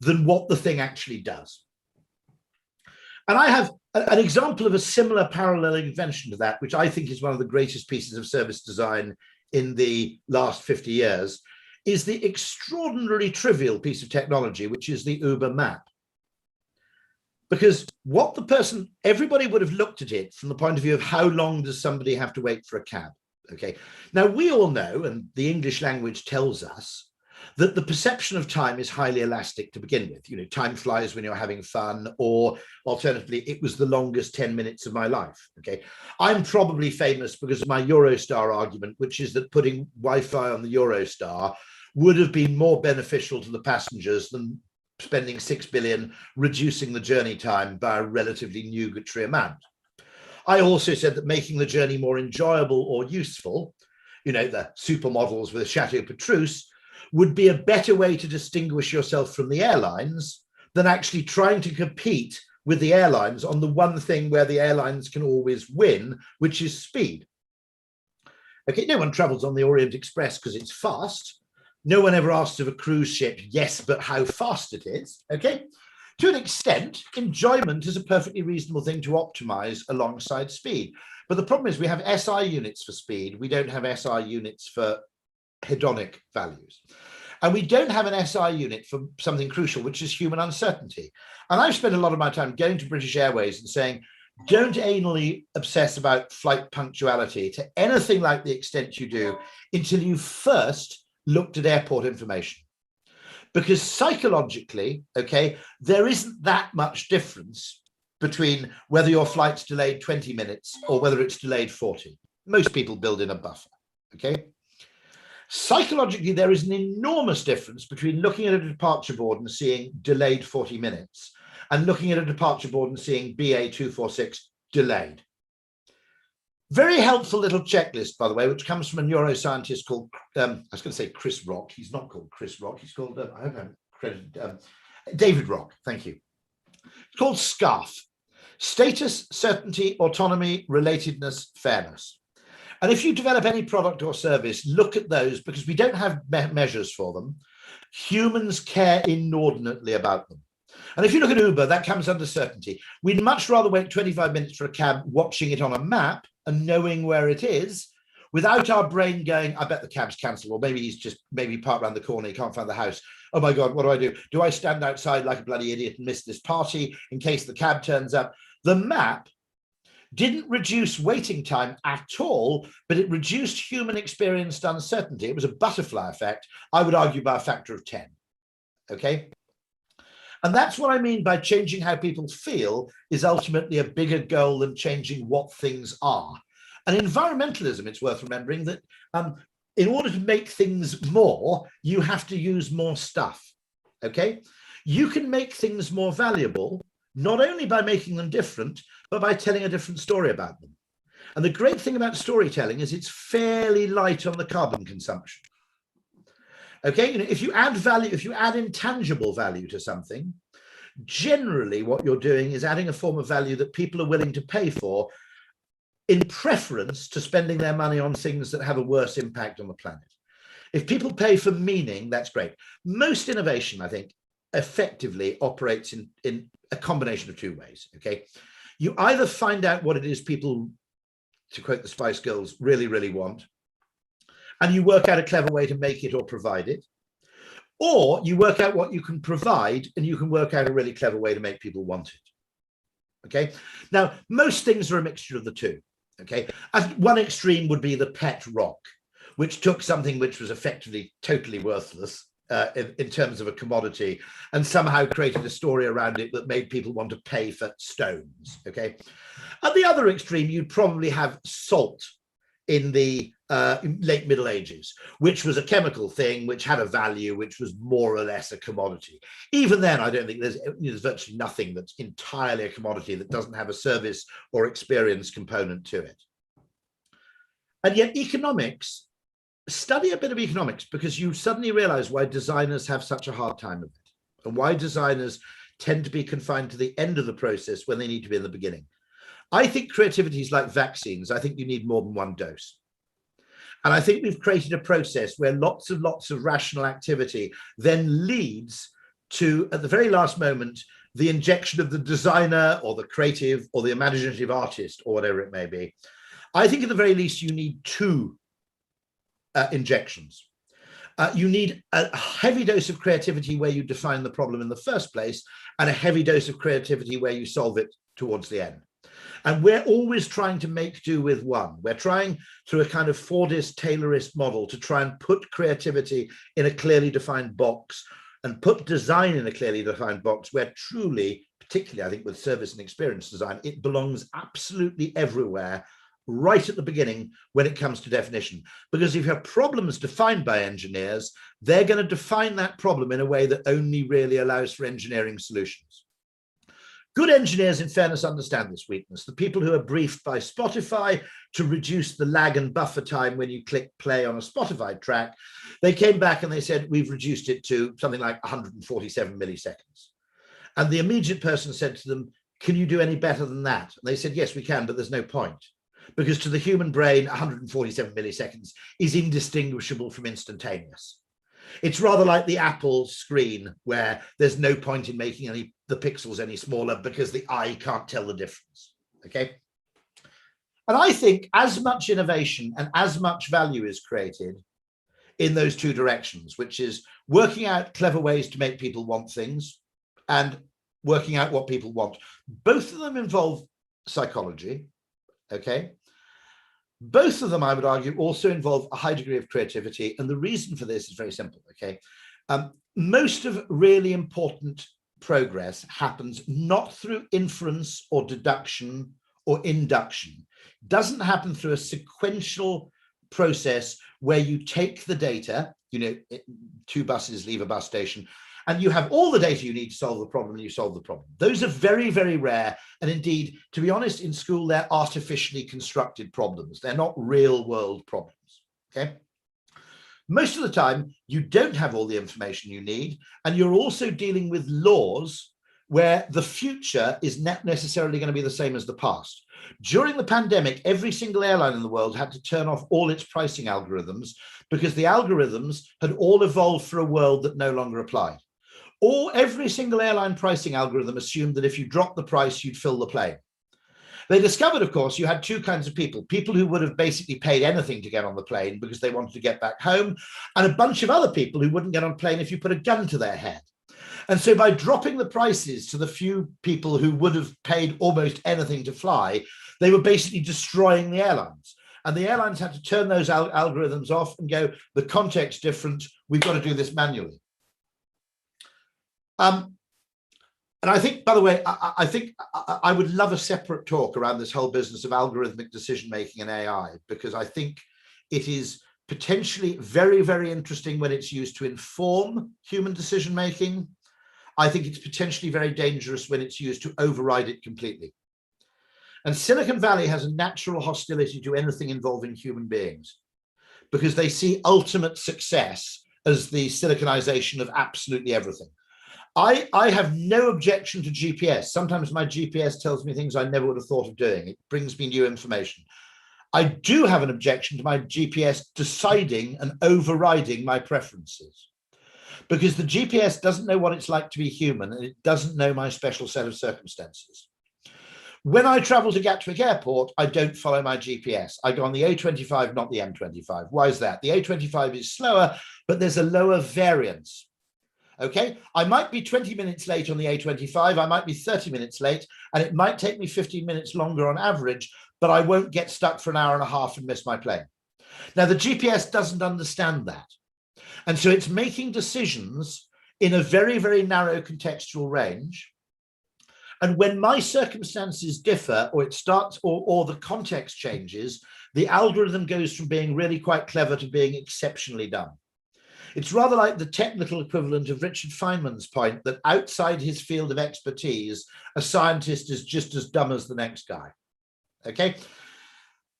[SPEAKER 2] than what the thing actually does. And I have an example of a similar parallel invention to that, which I think is one of the greatest pieces of service design in the last 50 years, is the extraordinarily trivial piece of technology, which is the Uber map. Because what everybody would have looked at it from the point of view of how long does somebody have to wait for a cab? Okay. Now we all know, and the English language tells us, that the perception of time is highly elastic to begin with. You know, time flies when you're having fun, or alternatively, it was the longest 10 minutes of my life. Okay. I'm probably famous because of my Eurostar argument, which is that putting Wi-Fi on the Eurostar would have been more beneficial to the passengers than spending 6 billion reducing the journey time by a relatively nugatory amount. I also said that making the journey more enjoyable or useful, you know, the supermodels with a Chateau Petrus, would be a better way to distinguish yourself from the airlines than actually trying to compete with the airlines on the one thing where the airlines can always win, which is speed. Okay, no one travels on the Orient Express because it's fast. No one ever asks of a cruise ship, yes, but how fast it is, okay? To an extent, enjoyment is a perfectly reasonable thing to optimize alongside speed. But the problem is we have SI units for speed. We don't have SI units for hedonic values. And we don't have an SI unit for something crucial, which is human uncertainty. And I've spent a lot of my time going to British Airways and saying, don't anally obsess about flight punctuality to anything like the extent you do until you first looked at airport information. Because psychologically, okay, there isn't that much difference between whether your flight's delayed 20 minutes or whether it's delayed 40. Most people build in a buffer, okay? Psychologically, there is an enormous difference between looking at a departure board and seeing delayed 40 minutes and looking at a departure board and seeing BA 246 delayed. Very helpful little checklist, by the way, which comes from a neuroscientist called, I was going to say Chris Rock. He's not called Chris Rock. He's called, I hope I'm credited, David Rock. Thank you. It's called SCARF. Status, certainty, autonomy, relatedness, fairness. And if you develop any product or service, look at those because we don't have measures for them. Humans care inordinately about them. And if you look at Uber, that comes under certainty. We'd much rather wait 25 minutes for a cab watching it on a map and knowing where it is without our brain going, I bet the cab's cancelled, or maybe he's just parked around the corner, he can't find the house. Oh my God, what do? Do I stand outside like a bloody idiot and miss this party in case the cab turns up? The map didn't reduce waiting time at all, but it reduced human experienced uncertainty. It was a butterfly effect, I would argue by a factor of 10, okay? And that's what I mean by changing how people feel is ultimately a bigger goal than changing what things are. And environmentalism, it's worth remembering that in order to make things more, you have to use more stuff, okay? You can make things more valuable, not only by making them different, but by telling a different story about them. And the great thing about storytelling is it's fairly light on the carbon consumption. Okay, if you add value, if you add intangible value to something, generally what you're doing is adding a form of value that people are willing to pay for in preference to spending their money on things that have a worse impact on the planet. If people pay for meaning, that's great. Most innovation, I think, effectively operates in a combination of two ways, okay? You either find out what it is people, to quote the Spice Girls, really, really want, and you work out a clever way to make it or provide it, or you work out what you can provide and you can work out a really clever way to make people want it, okay? Now, most things are a mixture of the two, okay? At one extreme would be the pet rock, which took something which was effectively totally worthless in terms of a commodity and somehow created a story around it that made people want to pay for stones, okay? At the other extreme, you'd probably have salt in the late Middle Ages, which was a chemical thing, which had a value, which was more or less a commodity. Even then, I don't think there's virtually nothing that's entirely a commodity that doesn't have a service or experience component to it. And yet economics, study a bit of economics, because you suddenly realize why designers have such a hard time of it, and why designers tend to be confined to the end of the process when they need to be in the beginning. I think creativity is like vaccines. I think you need more than one dose. And I think we've created a process where lots of rational activity then leads to, at the very last moment, the injection of the designer or the creative or the imaginative artist or whatever it may be. I think at the very least, you need two injections. You need a heavy dose of creativity where you define the problem in the first place, and a heavy dose of creativity where you solve it towards the end. And we're always trying to make do with one. We're trying, through a kind of Fordist, Taylorist model, to try and put creativity in a clearly defined box and put design in a clearly defined box where truly, particularly I think with service and experience design, it belongs absolutely everywhere, right at the beginning when it comes to definition. Because if you have problems defined by engineers, they're going to define that problem in a way that only really allows for engineering solutions. Good engineers, in fairness, understand this weakness. The people who are briefed by Spotify to reduce the lag and buffer time when you click play on a Spotify track, they came back and they said, we've reduced it to something like 147 milliseconds. And the immediate person said to them, can you do any better than that? And they said, yes, we can, but there's no point. Because to the human brain, 147 milliseconds is indistinguishable from instantaneous. It's rather like the Apple screen where there's no point in making the pixels any smaller because the eye can't tell the difference, okay? And I think as much innovation and as much value is created in those two directions, which is working out clever ways to make people want things and working out what people want. Both of them involve psychology, okay? Both of them, I would argue, also involve a high degree of creativity. And the reason for this is very simple, okay? Most of really important progress happens not through inference or deduction or induction. It doesn't happen through a sequential process where you take the data, you know, two buses leave a bus station, and you have all the data you need to solve the problem, and you solve the problem. Those are very, very rare. And indeed, to be honest, in school, they're artificially constructed problems. They're not real world problems, okay? Most of the time, you don't have all the information you need, and you're also dealing with laws where the future is not necessarily going to be the same as the past. During the pandemic, every single airline in the world had to turn off all its pricing algorithms because the algorithms had all evolved for a world that no longer applied. Or every single airline pricing algorithm assumed that if you drop the price, you'd fill the plane. They discovered, of course, you had two kinds of people who would have basically paid anything to get on the plane because they wanted to get back home, and a bunch of other people who wouldn't get on a plane if you put a gun to their head. And so by dropping the prices to the few people who would have paid almost anything to fly, they were basically destroying the airlines. And the airlines had to turn those algorithms off and go, the context's different, we've got to do this manually. And I think, by the way, I think I would love a separate talk around this whole business of algorithmic decision-making and AI, because I think it is potentially very, very interesting when it's used to inform human decision-making. I think it's potentially very dangerous when it's used to override it completely. And Silicon Valley has a natural hostility to anything involving human beings because they see ultimate success as the siliconization of absolutely everything. I have no objection to GPS. Sometimes my GPS tells me things I never would have thought of doing. It brings me new information. I do have an objection to my GPS deciding and overriding my preferences, because the GPS doesn't know what it's like to be human, and it doesn't know my special set of circumstances. When I travel to Gatwick Airport, I don't follow my GPS. I go on the A25, not the M25. Why is that? The A25 is slower, but there's a lower variance. Okay, I might be 20 minutes late on the A25, I might be 30 minutes late, and it might take me 15 minutes longer on average, but I won't get stuck for an hour and a half and miss my plane. Now, the GPS doesn't understand that. And so it's making decisions in a very, very narrow contextual range. And when my circumstances differ, or it starts, or the context changes, the algorithm goes from being really quite clever to being exceptionally dumb. It's rather like the technical equivalent of Richard Feynman's point that outside his field of expertise, a scientist is just as dumb as the next guy. Okay.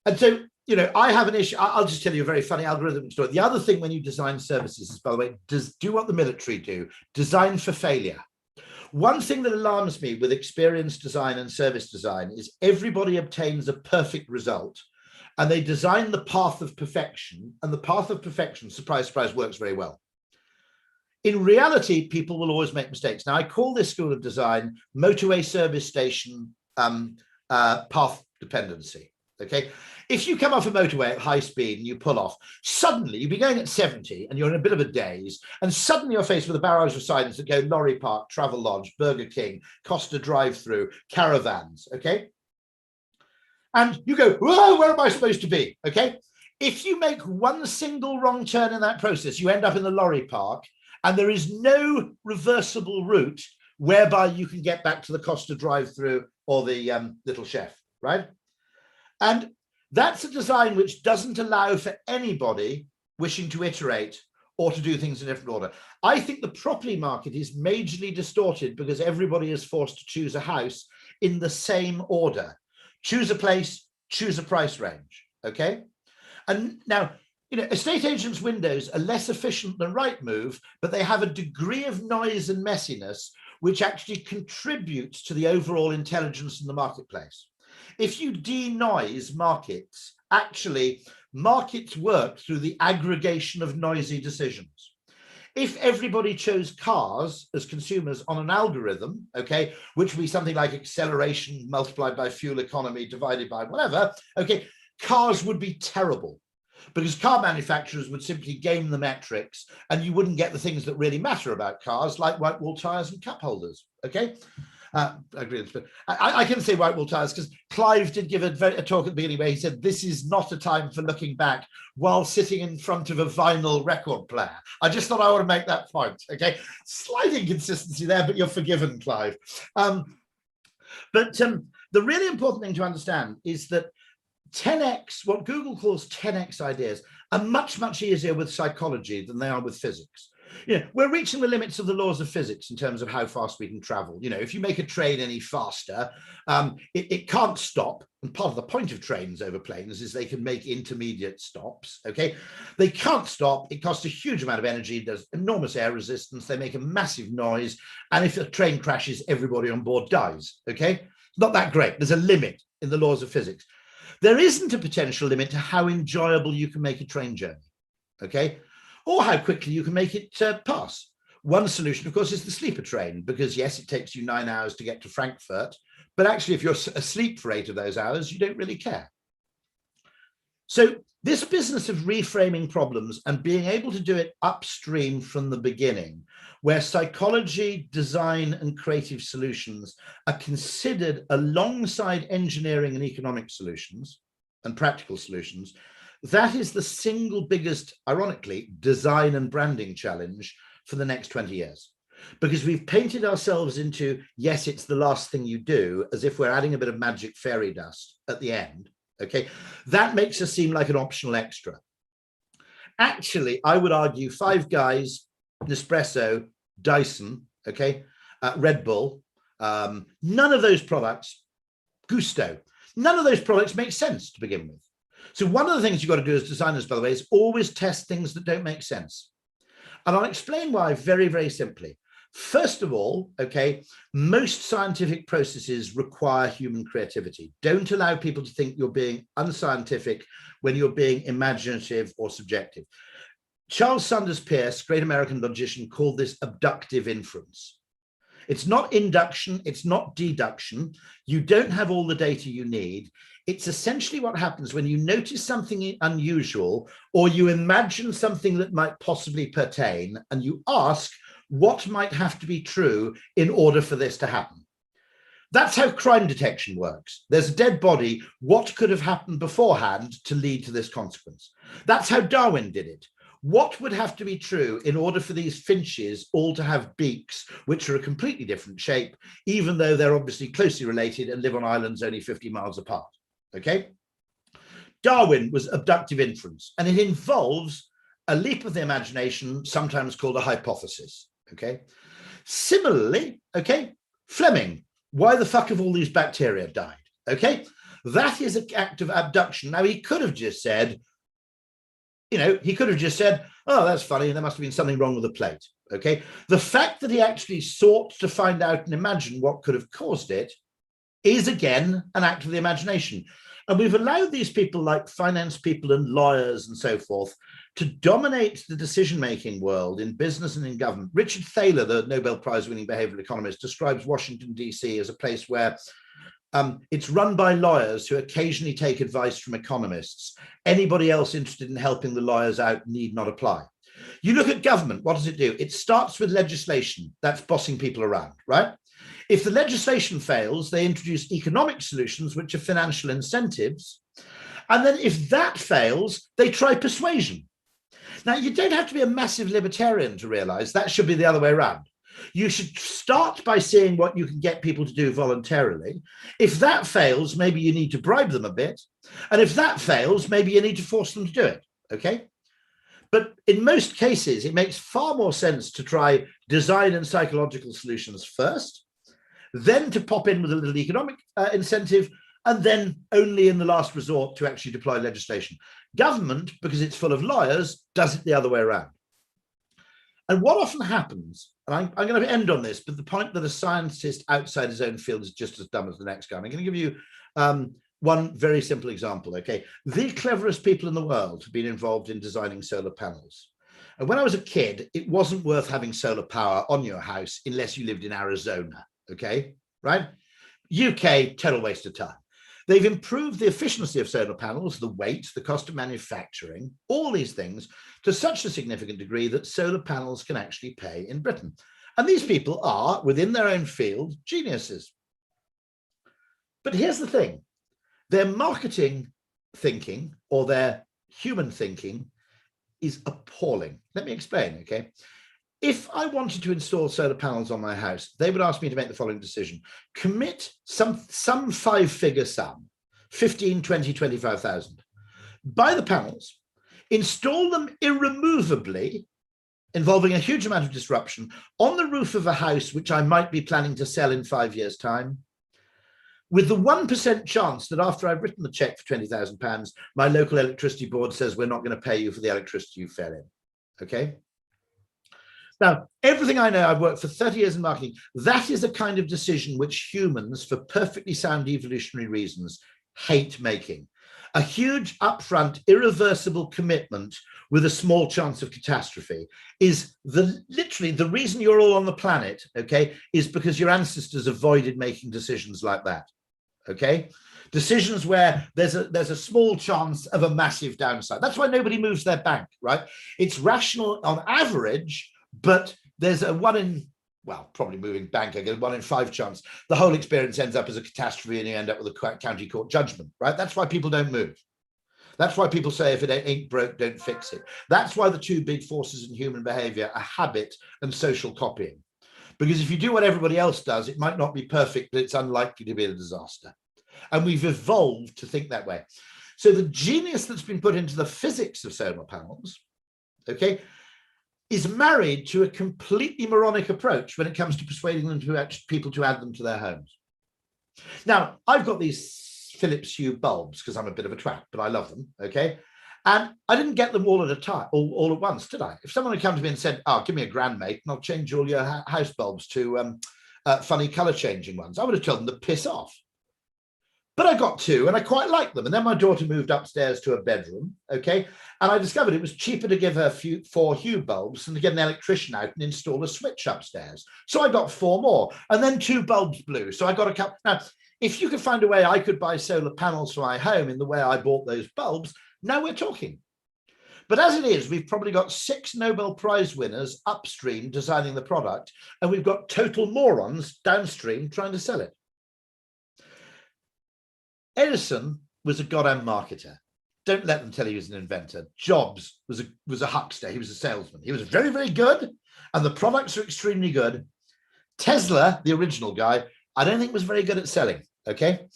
[SPEAKER 2] And so, you know, I have an issue. I'll just tell you a very funny algorithmic story. The other thing when you design services is, by the way, do what the military do, design for failure. One thing that alarms me with experience design and service design is everybody obtains a perfect result and they design the path of perfection, and the path of perfection, surprise, surprise, works very well. In reality, people will always make mistakes. Now, I call this school of design motorway service station path dependency. Okay, if you come off a motorway at high speed and you pull off, suddenly you'll be going at 70 and you're in a bit of a daze, and suddenly you're faced with a barrage of signs that go Lorry Park, Travel Lodge, Burger King, Costa drive-through, caravans. Okay, and you go, whoa, where am I supposed to be? Okay, if you make one single wrong turn in that process, you end up in the Lorry Park, and there is no reversible route whereby you can get back to the Costa drive-through or the Little Chef, right? And that's a design which doesn't allow for anybody wishing to iterate or to do things in a different order. I think the property market is majorly distorted because everybody is forced to choose a house in the same order. Choose a place, choose a price range, okay? And now, you know, estate agents' windows are less efficient than Rightmove, but they have a degree of noise and messiness which actually contributes to the overall intelligence in the marketplace. If you denoise markets, actually, markets work through the aggregation of noisy decisions. If everybody chose cars as consumers on an algorithm, okay, which would be something like acceleration multiplied by fuel economy divided by whatever, okay, cars would be terrible because car manufacturers would simply game the metrics and you wouldn't get the things that really matter about cars, like white wall tires and cup holders, okay? I agree with this, but I can say white wall tires because Clive did give a talk at the beginning where he said this is not a time for looking back while sitting in front of a vinyl record player. I just thought I want to make that point. Okay, slight inconsistency there, but you're forgiven, Clive. But the really important thing to understand is that 10x, what Google calls 10x ideas, are much, much easier with psychology than they are with physics. You know, we're reaching the limits of the laws of physics in terms of how fast we can travel. You know, if you make a train any faster, it can't stop. And part of the point of trains over planes is they can make intermediate stops. Okay, they can't stop. It costs a huge amount of energy. There's enormous air resistance. They make a massive noise. And if a train crashes, everybody on board dies. Okay, not that great. There's a limit in the laws of physics. There isn't a potential limit to how enjoyable you can make a train journey. Okay, or how quickly you can make it pass. One solution, of course, is the sleeper train, because yes, it takes you 9 hours to get to Frankfurt, but actually if you're asleep for 8 of those hours, you don't really care. So this business of reframing problems and being able to do it upstream from the beginning, where psychology, design, and creative solutions are considered alongside engineering and economic solutions and practical solutions, that is the single biggest, ironically, design and branding challenge for the next 20 years. Because we've painted ourselves into, yes, it's the last thing you do, as if we're adding a bit of magic fairy dust at the end, okay? That makes us seem like an optional extra. Actually, I would argue Five Guys, Nespresso, Dyson, okay, Red Bull, none of those products, Gusto, none of those products make sense to begin with. So one of the things you've got to do as designers, by the way, is always test things that don't make sense. And I'll explain why very, very simply. First of all, okay, most scientific processes require human creativity. Don't allow people to think you're being unscientific when you're being imaginative or subjective. Charles Sanders Peirce, great American logician, called this abductive inference. It's not induction, it's not deduction. You don't have all the data you need. It's essentially what happens when you notice something unusual or you imagine something that might possibly pertain and you ask what might have to be true in order for this to happen. That's how crime detection works. There's a dead body. What could have happened beforehand to lead to this consequence? That's how Darwin did it. What would have to be true in order for these finches all to have beaks, which are a completely different shape, even though they're obviously closely related and live on islands only 50 miles apart? Okay. Darwin was abductive inference, and it involves a leap of the imagination, sometimes called a hypothesis. Okay. Similarly, okay, Fleming, why the fuck have all these bacteria died? Okay. That is an act of abduction. Now, he could have just said, oh, that's funny, there must have been something wrong with the plate. Okay. The fact that he actually sought to find out and imagine what could have caused it is, again, an act of the imagination. And we've allowed these people like finance people and lawyers and so forth to dominate the decision-making world in business and in government. Richard Thaler, the Nobel Prize-winning behavioral economist, describes Washington, D.C. as a place where it's run by lawyers who occasionally take advice from economists. Anybody else interested in helping the lawyers out need not apply. You look at government, what does it do? It starts with legislation. That's bossing people around, right? If the legislation fails, they introduce economic solutions, which are financial incentives. And then if that fails, they try persuasion. Now, you don't have to be a massive libertarian to realize that should be the other way around. You should start by seeing what you can get people to do voluntarily. If that fails, maybe you need to bribe them a bit. And if that fails, maybe you need to force them to do it, okay? But in most cases, it makes far more sense to try design and psychological solutions first, then to pop in with a little economic incentive, and then only in the last resort to actually deploy legislation. Government, because it's full of lawyers, does it the other way around. And what often happens, and I'm going to end on this, but the point that a scientist outside his own field is just as dumb as the next guy. I'm going to give you one very simple example, okay? The cleverest people in the world have been involved in designing solar panels. And when I was a kid, it wasn't worth having solar power on your house unless you lived in Arizona, okay? Right? UK, total waste of time. They've improved the efficiency of solar panels, the weight, the cost of manufacturing, all these things to such a significant degree that solar panels can actually pay in Britain. And these people are, within their own field, geniuses. But here's the thing. Their marketing thinking or their human thinking is appalling. Let me explain, okay? If I wanted to install solar panels on my house, they would ask me to make the following decision. Commit some five-figure sum, 15, 20, 25,000. Buy the panels, install them irremovably, involving a huge amount of disruption, on the roof of a house which I might be planning to sell in 5 years' time, with the 1% chance that after I've written the check for £20,000, my local electricity board says we're not going to pay you for the electricity you fell in, okay? Now, everything I know, I've worked for 30 years in marketing, that is a kind of decision which humans, for perfectly sound evolutionary reasons, hate making. A huge, upfront, irreversible commitment with a small chance of catastrophe is literally the reason you're all on the planet, okay, is because your ancestors avoided making decisions like that, okay? Decisions where there's a small chance of a massive downside. That's why nobody moves their bank, right? It's rational on average, but there's a probably moving bank, I guess, 1 in 5 chance. The whole experience ends up as a catastrophe and you end up with a county court judgment, right? That's why people don't move. That's why people say if it ain't broke, don't fix it. That's why the two big forces in human behavior are habit and social copying. Because if you do what everybody else does, it might not be perfect, but it's unlikely to be a disaster. And we've evolved to think that way. So the genius that's been put into the physics of solar panels, okay, is married to a completely moronic approach when it comes to persuading them to people to add them to their homes. Now, I've got these Philips Hue bulbs because I'm a bit of a twat, but I love them, okay? And I didn't get them all at a time, all at once, did I? If someone had come to me and said, oh, give me a grand, mate, and I'll change all your house bulbs to funny color changing ones, I would have told them to piss off. But I got 2 and I quite liked them. And then my daughter moved upstairs to a bedroom, okay? And I discovered it was cheaper to give her 4 Hue bulbs than to get an electrician out and install a switch upstairs. So I got 4 more and then 2 bulbs blew. So I got a couple. Now, if you could find a way I could buy solar panels for my home in the way I bought those bulbs, now we're talking. But as it is, we've probably got 6 Nobel Prize winners upstream designing the product, and we've got total morons downstream trying to sell it. Edison was a goddamn marketer. don't let them tell you he was an inventor. Jobs was a huckster. He was a salesman. He was very, very good, and the products are extremely good. Tesla, the original guy, I don't think was very good at selling, okay?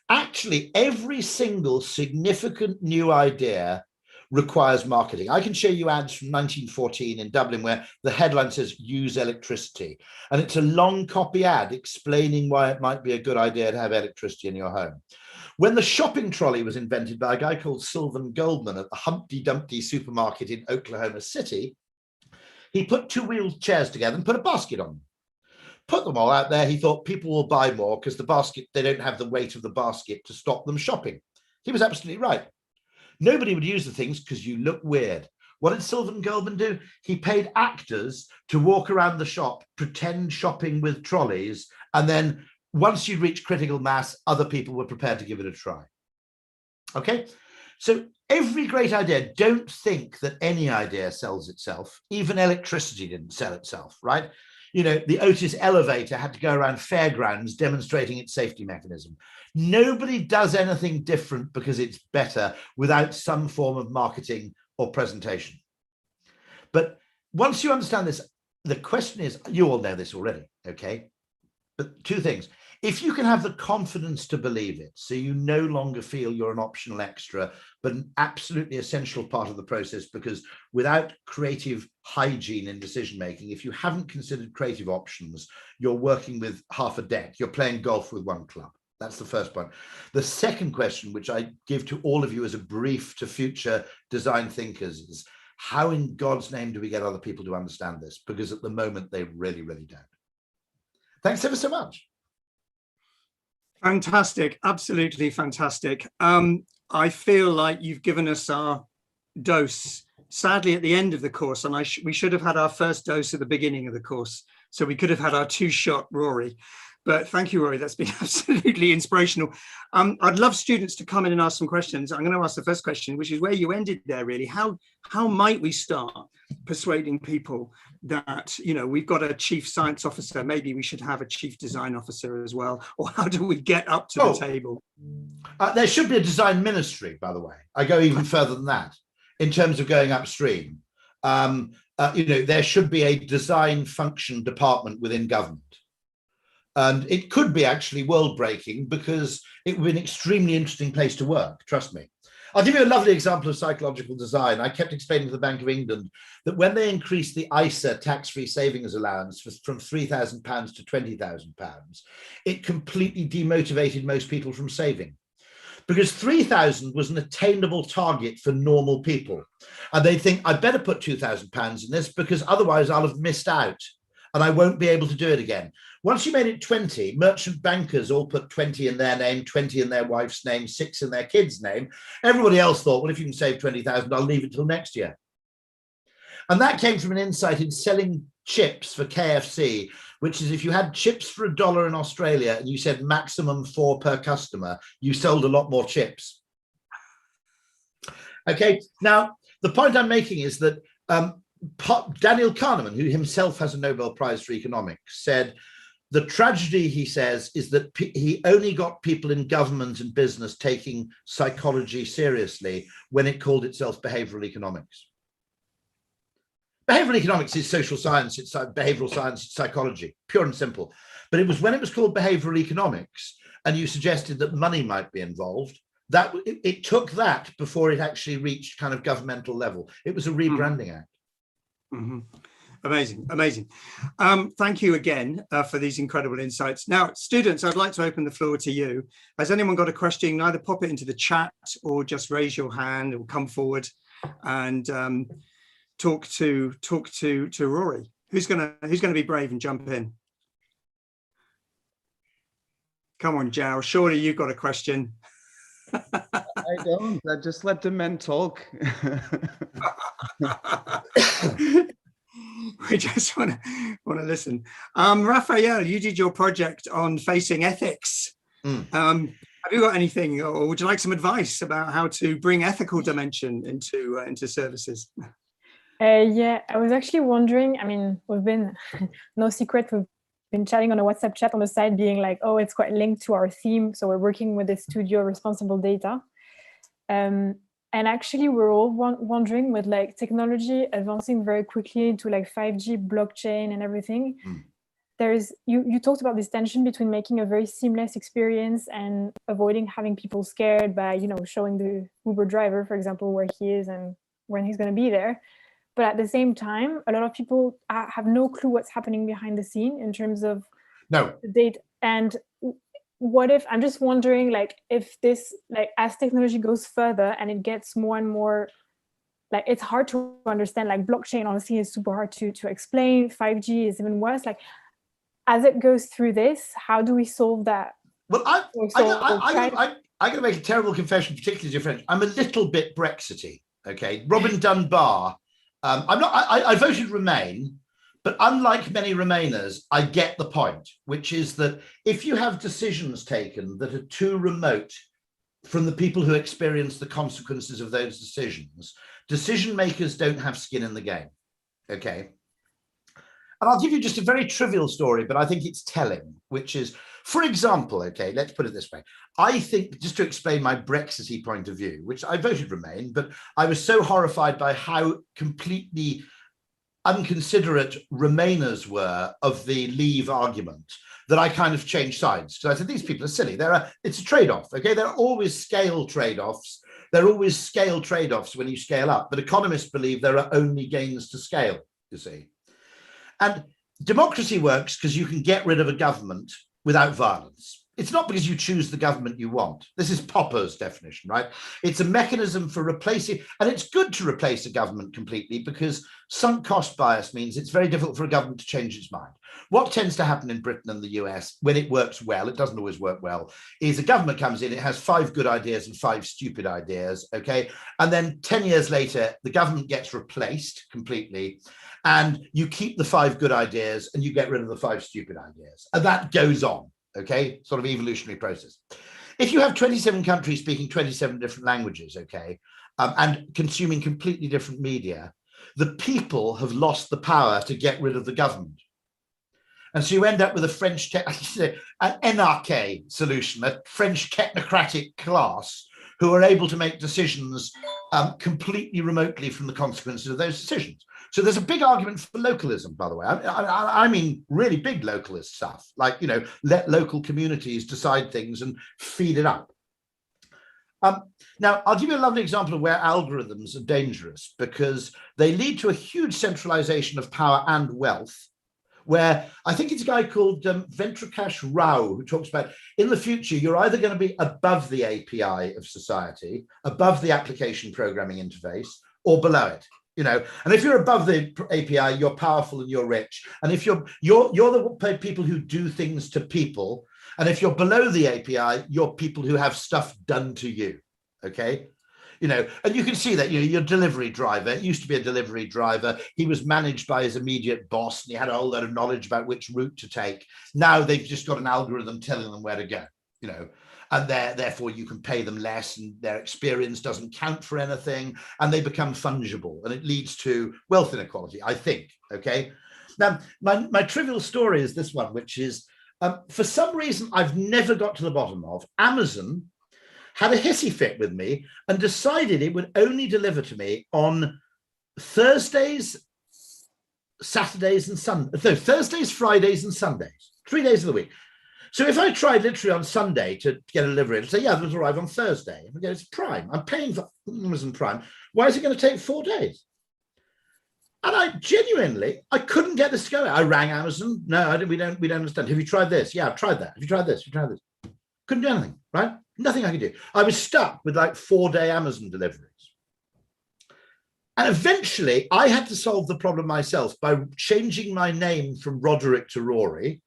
[SPEAKER 2] Actually, every single significant new idea requires marketing. I can show you ads from 1914 in Dublin where the headline says use electricity, and it's a long copy ad explaining why it might be a good idea to have electricity in your home. When the shopping trolley was invented by a guy called Sylvan Goldman at the Humpty Dumpty supermarket in Oklahoma City, he put two-wheeled chairs together and put a basket on them. Put them all out there. He thought people will buy more because the basket, they don't have the weight of the basket to stop them shopping. He was absolutely right. Nobody would use the things because you look weird. What did Sylvan Goldman do? He paid actors to walk around the shop, pretend shopping with trolleys, and then once you reach critical mass, other people were prepared to give it a try. Okay, so every great idea, don't think that any idea sells itself. Even electricity didn't sell itself, right? You know, the Otis elevator had to go around fairgrounds demonstrating its safety mechanism. Nobody does anything different because it's better without some form of marketing or presentation. But once you understand this, the question is, you all know this already, okay? But two things. If you can have the confidence to believe it, so you no longer feel you're an optional extra, but an absolutely essential part of the process, because without creative hygiene in decision-making, if you haven't considered creative options, you're working with half a deck. You're playing golf with one club. That's the first point. The second question, which I give to all of you as a brief to future design thinkers, is how in God's name do we get other people to understand this? Because at the moment, they really, really don't. Thanks ever so much.
[SPEAKER 1] Fantastic, absolutely fantastic. I feel like you've given us our dose, sadly, at the end of the course, and we should have had our first dose at the beginning of the course. So we could have had our two-shot Rory. But thank you, Rory. That's been absolutely inspirational. I'd love students to come in and ask some questions. I'm going to ask the first question, which is where you ended there, really. How might we start persuading people that, you know, we've got a chief science officer, maybe we should have a chief design officer as well? Or how do we get up to the table?
[SPEAKER 2] There should be a design ministry, by the way. I go even further than that in terms of going upstream. You know, there should be a design function department within government. And it could be actually world-breaking because it would be an extremely interesting place to work, trust me. I'll give you a lovely example of psychological design. I kept explaining to the Bank of England that when they increased the ISA tax-free savings allowance from £3,000 to £20,000, it completely demotivated most people from saving. Because 3,000 was an attainable target for normal people. And they think, I better put £2,000 in this because otherwise I'll have missed out and I won't be able to do it again. Once you made it 20, merchant bankers all put 20 in their name, 20 in their wife's name, 6 in their kid's name. Everybody else thought, well, if you can save 20,000, I'll leave it till next year. And that came from an insight in selling chips for KFC, which is if you had chips for $1 in Australia and you said maximum 4 per customer, you sold a lot more chips. Okay, now the point I'm making is that Daniel Kahneman, who himself has a Nobel Prize for economics, said the tragedy, he says, is that he only got people in government and business taking psychology seriously when it called itself behavioral economics. Behavioral economics is social science, it's behavioral science, it's psychology, pure and simple. But it was when it was called behavioral economics and you suggested that money might be involved, that it took that before it actually reached kind of governmental level. It was a rebranding act.
[SPEAKER 1] Mm-hmm. Amazing, amazing. Thank you again for these incredible insights. Now, students, I'd like to open the floor to you. Has anyone got a question? Either pop it into the chat or just raise your hand or come forward and talk to Rory. Who's gonna be brave and jump in? Come on, Jao. Surely you've got a question.
[SPEAKER 22] I don't. I just let the men talk.
[SPEAKER 1] We just want to listen. Raphael, you did your project on facing ethics. Have you got anything, or would you like some advice about how to bring ethical dimension into services?
[SPEAKER 3] Yeah, I was actually wondering. I mean, we've been no secret. We've been chatting on a WhatsApp chat on the side, being like, "Oh, it's quite linked to our theme." So we're working with the studio responsible data. And actually, we're all wondering, with like technology advancing very quickly into like 5G, blockchain, and everything. There's you talked about this tension between making a very seamless experience and avoiding having people scared by, you know, showing the Uber driver, for example, where he is and when he's going to be there. But at the same time, a lot of people have no clue what's happening behind the scene in terms of the date. And what if, I'm just wondering, like, if this, like, as technology goes further and it gets more and more, like, it's hard to understand, like blockchain honestly is super hard to explain. 5G is even worse. Like, as it goes through this, how do we solve that?
[SPEAKER 2] Well, I'm going to make a terrible confession, particularly to your French. I'm a little bit Brexity. Okay, Robin Dunbar. I voted Remain, but unlike many Remainers, I get the point, which is that if you have decisions taken that are too remote from the people who experience the consequences of those decisions, decision makers don't have skin in the game. Okay. And I'll give you just a very trivial story, but I think it's telling, which is, for example, okay, let's put it this way. I think, just to explain my Brexity point of view, which I voted Remain, but I was so horrified by how completely unconsiderate Remainers were of the Leave argument that I kind of changed sides. Because I said, these people are silly. It's a trade-off, okay? There are always scale trade-offs. There are always scale trade-offs when you scale up, but economists believe there are only gains to scale, you see. And democracy works because you can get rid of a government without violence. It's not because you choose the government you want. This is Popper's definition, right? It's a mechanism for replacing, and it's good to replace a government completely because sunk cost bias means it's very difficult for a government to change its mind. What tends to happen in Britain and the US when it works well, it doesn't always work well, is a government comes in, it has 5 good ideas and 5 stupid ideas, okay? And then 10 years later, the government gets replaced completely, and you keep the 5 good ideas and you get rid of the 5 stupid ideas. And that goes on, okay? Sort of evolutionary process. If you have 27 countries speaking 27 different languages, okay, and consuming completely different media, the people have lost the power to get rid of the government. And so you end up with a French, an NRK solution, a French technocratic class who are able to make decisions completely remotely from the consequences of those decisions. So there's a big argument for localism, by the way. I mean, really big localist stuff, like, you know, let local communities decide things and feed it up. Now, I'll give you a lovely example of where algorithms are dangerous because they lead to a huge centralization of power and wealth, where I think it's a guy called Ventrakash Rao who talks about in the future, you're either going to be above the API of society, above the application programming interface, or below it. You know, and if you're above the API, you're powerful and you're rich. And if you're the people who do things to people. And if you're below the API, you're people who have stuff done to you. Okay. You know, and you can see that, you know, your delivery driver, it used to be a delivery driver. He was managed by his immediate boss and he had a whole lot of knowledge about which route to take. Now they've just got an algorithm telling them where to go, you know, and therefore you can pay them less and their experience doesn't count for anything and they become fungible and it leads to wealth inequality, I think. Okay. Now, my trivial story is this one, which is for some reason I've never got to the bottom of. Amazon had a hissy fit with me and decided it would only deliver to me on Thursdays, Saturdays, and Sundays. So Thursdays, Fridays, and Sundays, 3 days of the week. So if I tried literally on Sunday to get a delivery, it'd say, yeah, it'll arrive on Thursday. And I go, it's Prime. I'm paying for Amazon Prime. Why is it going to take 4 days? And I couldn't get this to go. I rang Amazon. No, we don't understand. Have you tried this? Yeah, I've tried that. Have you tried this? Have you tried this? Couldn't do anything, right? Nothing I could do. I was stuck with like 4-day Amazon deliveries. And eventually I had to solve the problem myself by changing my name from Roderick to Rory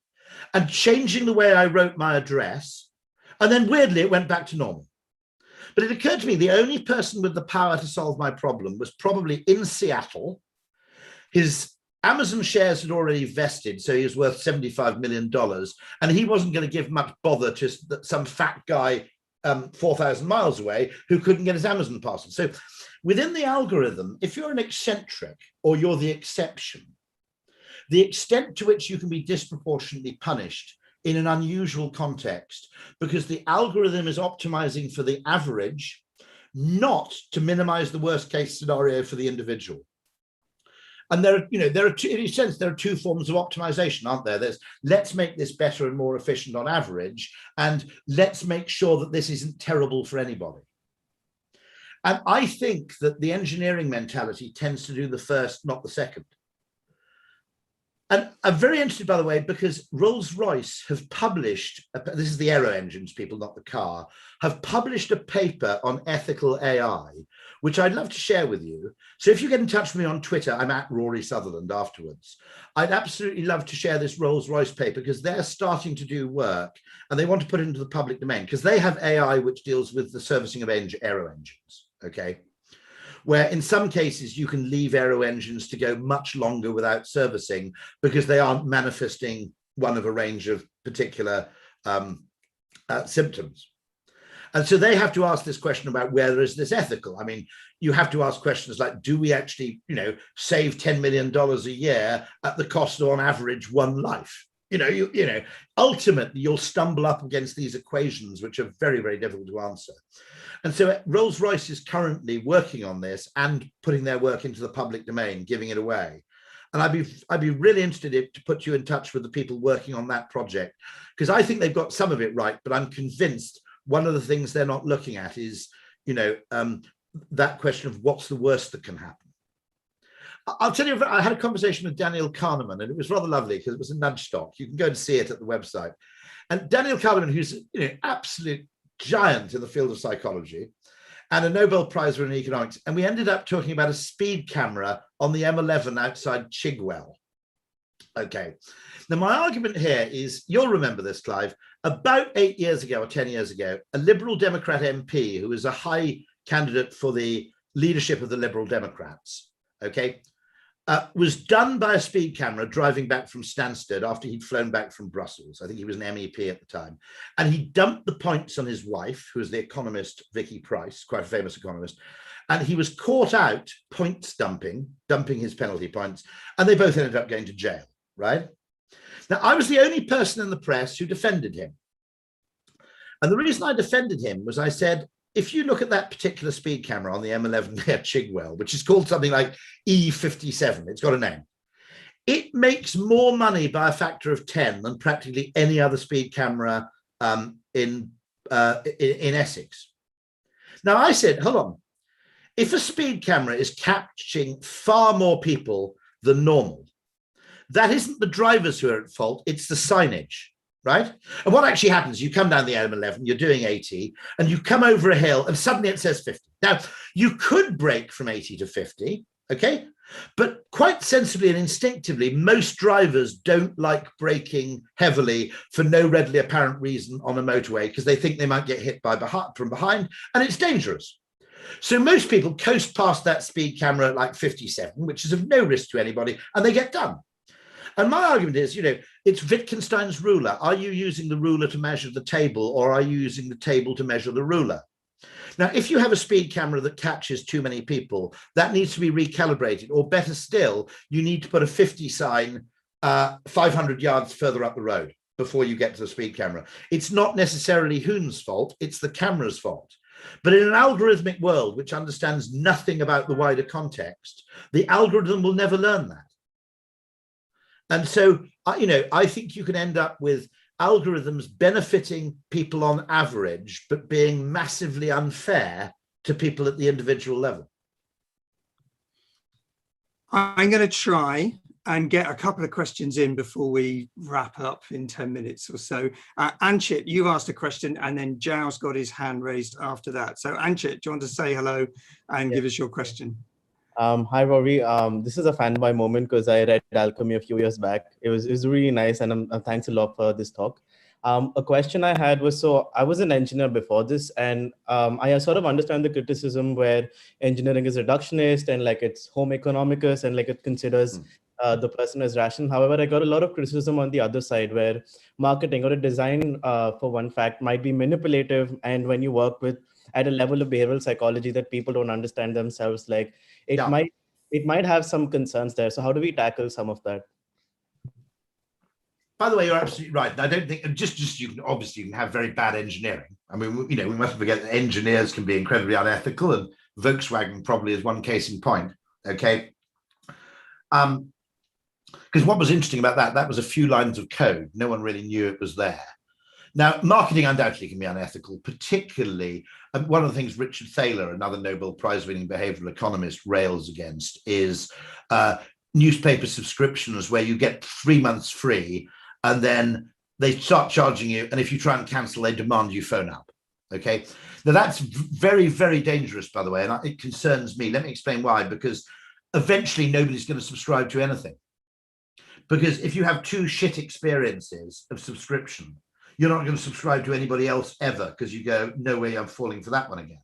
[SPEAKER 2] and changing the way I wrote my address. And then weirdly, it went back to normal. But it occurred to me the only person with the power to solve my problem was probably in Seattle. His Amazon shares had already vested, so he was worth $75 million. And he wasn't going to give much bother to some fat guy 4,000 miles away who couldn't get his Amazon parcel. So within the algorithm, if you're an eccentric or you're the exception, the extent to which you can be disproportionately punished in an unusual context, because the algorithm is optimizing for the average, not to minimize the worst case scenario for the individual. And there are two, in a sense, there are two forms of optimization, aren't there? There's let's make this better and more efficient on average, and let's make sure that this isn't terrible for anybody. And I think that the engineering mentality tends to do the first, not the second. And I'm very interested, by the way, because Rolls-Royce have published, this is the aero engines people, not the car, have published a paper on ethical AI, which I'd love to share with you. So if you get in touch with me on Twitter, I'm at Rory Sutherland afterwards. I'd absolutely love to share this Rolls-Royce paper because they're starting to do work and they want to put it into the public domain because they have AI which deals with the servicing of aero engines, okay? Where in some cases you can leave aero engines to go much longer without servicing because they aren't manifesting one of a range of particular symptoms. And so they have to ask this question about whether is this ethical. I mean, you have to ask questions like, do we actually, save $10 million a year at the cost of, on average, one life? Ultimately, you'll stumble up against these equations, which are very, very difficult to answer. And so Rolls-Royce is currently working on this and putting their work into the public domain, giving it away. And I'd be really interested to put you in touch with the people working on that project, because I think they've got some of it right, but I'm convinced one of the things they're not looking at is, that question of what's the worst that can happen. I'll tell you, I had a conversation with Daniel Kahneman, and it was rather lovely because it was a nudge stock. You can go and see it at the website. And Daniel Kahneman, who's absolute giant in the field of psychology and a Nobel Prize winner in economics. And we ended up talking about a speed camera on the M11 outside Chigwell. Okay. Now, my argument here is, you'll remember this, Clive, about 8 years ago or 10 years ago, a Liberal Democrat MP who was a high candidate for the leadership of the Liberal Democrats, okay, was done by a speed camera driving back from Stansted after he'd flown back from Brussels. I think he was an MEP at the time. And he dumped the points on his wife, who was the economist Vicky Pryce, quite a famous economist. And he was caught out points dumping his penalty points, and they both ended up going to jail, right? Now, I was the only person in the press who defended him. And the reason I defended him was I said, if you look at that particular speed camera on the M11 near Chigwell, which is called something like E57, it's got a name, it makes more money by a factor of 10 than practically any other speed camera in Essex. Now, I said, hold on, if a speed camera is catching far more people than normal, that isn't the drivers who are at fault, it's the signage. Right? And what actually happens, you come down the M11, you're doing 80, and you come over a hill, and suddenly it says 50. Now, you could brake from 80 to 50, okay? But quite sensibly and instinctively, most drivers don't like braking heavily for no readily apparent reason on a motorway because they think they might get hit from behind, and it's dangerous. So most people coast past that speed camera at like 57, which is of no risk to anybody, and they get done. And my argument is, it's Wittgenstein's ruler. Are you using the ruler to measure the table, or are you using the table to measure the ruler? Now, if you have a speed camera that catches too many people, that needs to be recalibrated, or better still, you need to put a 50 sign 500 yards further up the road before you get to the speed camera. It's not necessarily Hoon's fault, it's the camera's fault. But in an algorithmic world, which understands nothing about the wider context, the algorithm will never learn that. And so, I think you can end up with algorithms benefiting people on average, but being massively unfair to people at the individual level.
[SPEAKER 1] I'm going to try and get a couple of questions in before we wrap up in 10 minutes or so. Anchit, you asked a question, and then Jao's got his hand raised after that. So Anchit, do you want to say hello and give us your question?
[SPEAKER 4] Hi, Rory. This is a fanboy moment because I read Alchemy a few years back. It was really nice, and thanks a lot for this talk. A question I had was, so I was an engineer before this, and I sort of understand the criticism where engineering is reductionist and like it's home economicus and like it considers the person as rational. However, I got a lot of criticism on the other side where marketing or a design, for one fact, might be manipulative, and when you work with at a level of behavioral psychology that people don't understand themselves, like it might have some concerns there. So how do we tackle some of that?
[SPEAKER 2] by the way, you're absolutely right. And I don't think just you can obviously you can have very bad engineering. I mean, we mustn't forget that engineers can be incredibly unethical, and Volkswagen probably is one case in point. Okay. Because what was interesting about that was a few lines of code. No one really knew it was there. Now, marketing undoubtedly can be unethical, particularly one of the things Richard Thaler, another Nobel Prize-winning behavioral economist, rails against is newspaper subscriptions where you get 3 months free and then they start charging you. And if you try and cancel, they demand you phone up. Okay. Now, that's very, very dangerous, by the way. And it concerns me. Let me explain why. Because eventually nobody's going to subscribe to anything. Because if you have 2 shit experiences of subscription, you're not going to subscribe to anybody else ever because you go, no way, I'm falling for that one again.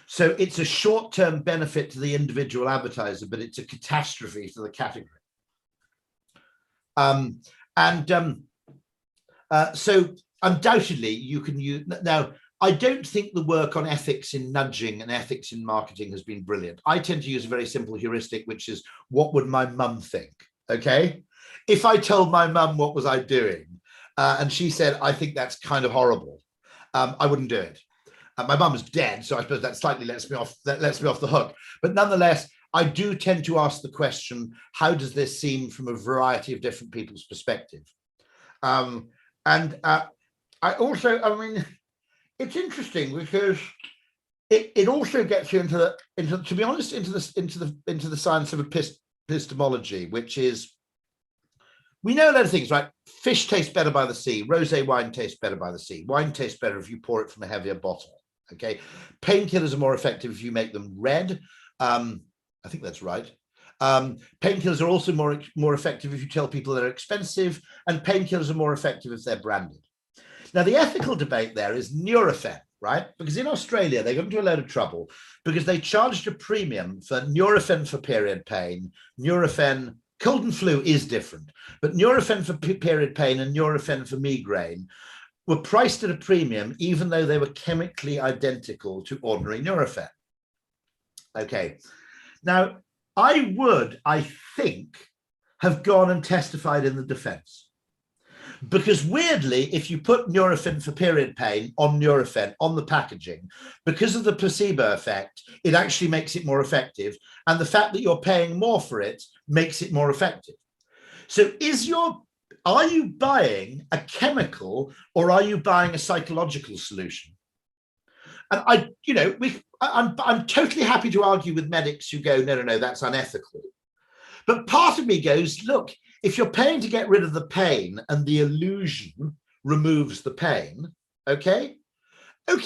[SPEAKER 2] So it's a short-term benefit to the individual advertiser, but it's a catastrophe to the category. So undoubtedly you can use, now, I don't think the work on ethics in nudging and ethics in marketing has been brilliant. I tend to use a very simple heuristic, which is, what would my mum think? Okay. If I told my mum what was I doing, and she said, I think that's kind of horrible, I wouldn't do it. My mum is dead, so I suppose that slightly lets me off the hook. But nonetheless, I do tend to ask the question, how does this seem from a variety of different people's perspective? I mean, it's interesting because it also gets you into to be honest, into the science of epistemology, which is, we know a lot of things, right? Fish tastes better by the sea. Rosé wine tastes better by the sea. Wine tastes better if you pour it from a heavier bottle. Okay. Painkillers are more effective if you make them red. I think that's right. Painkillers are also more effective if you tell people they're expensive, and painkillers are more effective if they're branded. Now, the ethical debate there is Nurofen, right? Because in Australia, they got into a load of trouble because they charged a premium for Nurofen for period pain, Nurofen. Cold and flu is different, but Nurofen for period pain and Nurofen for migraine were priced at a premium, even though they were chemically identical to ordinary Nurofen. Okay. Now, I think, have gone and testified in the defense. Because weirdly, if you put Nurofen for period pain on Nurofen on the packaging, because of the placebo effect, it actually makes it more effective. And the fact that you're paying more for it makes it more effective. So are you buying a chemical or are you buying a psychological solution? And I'm totally happy to argue with medics who go, no, that's unethical. But part of me goes, look, if you're paying to get rid of the pain and the illusion removes the pain, okay,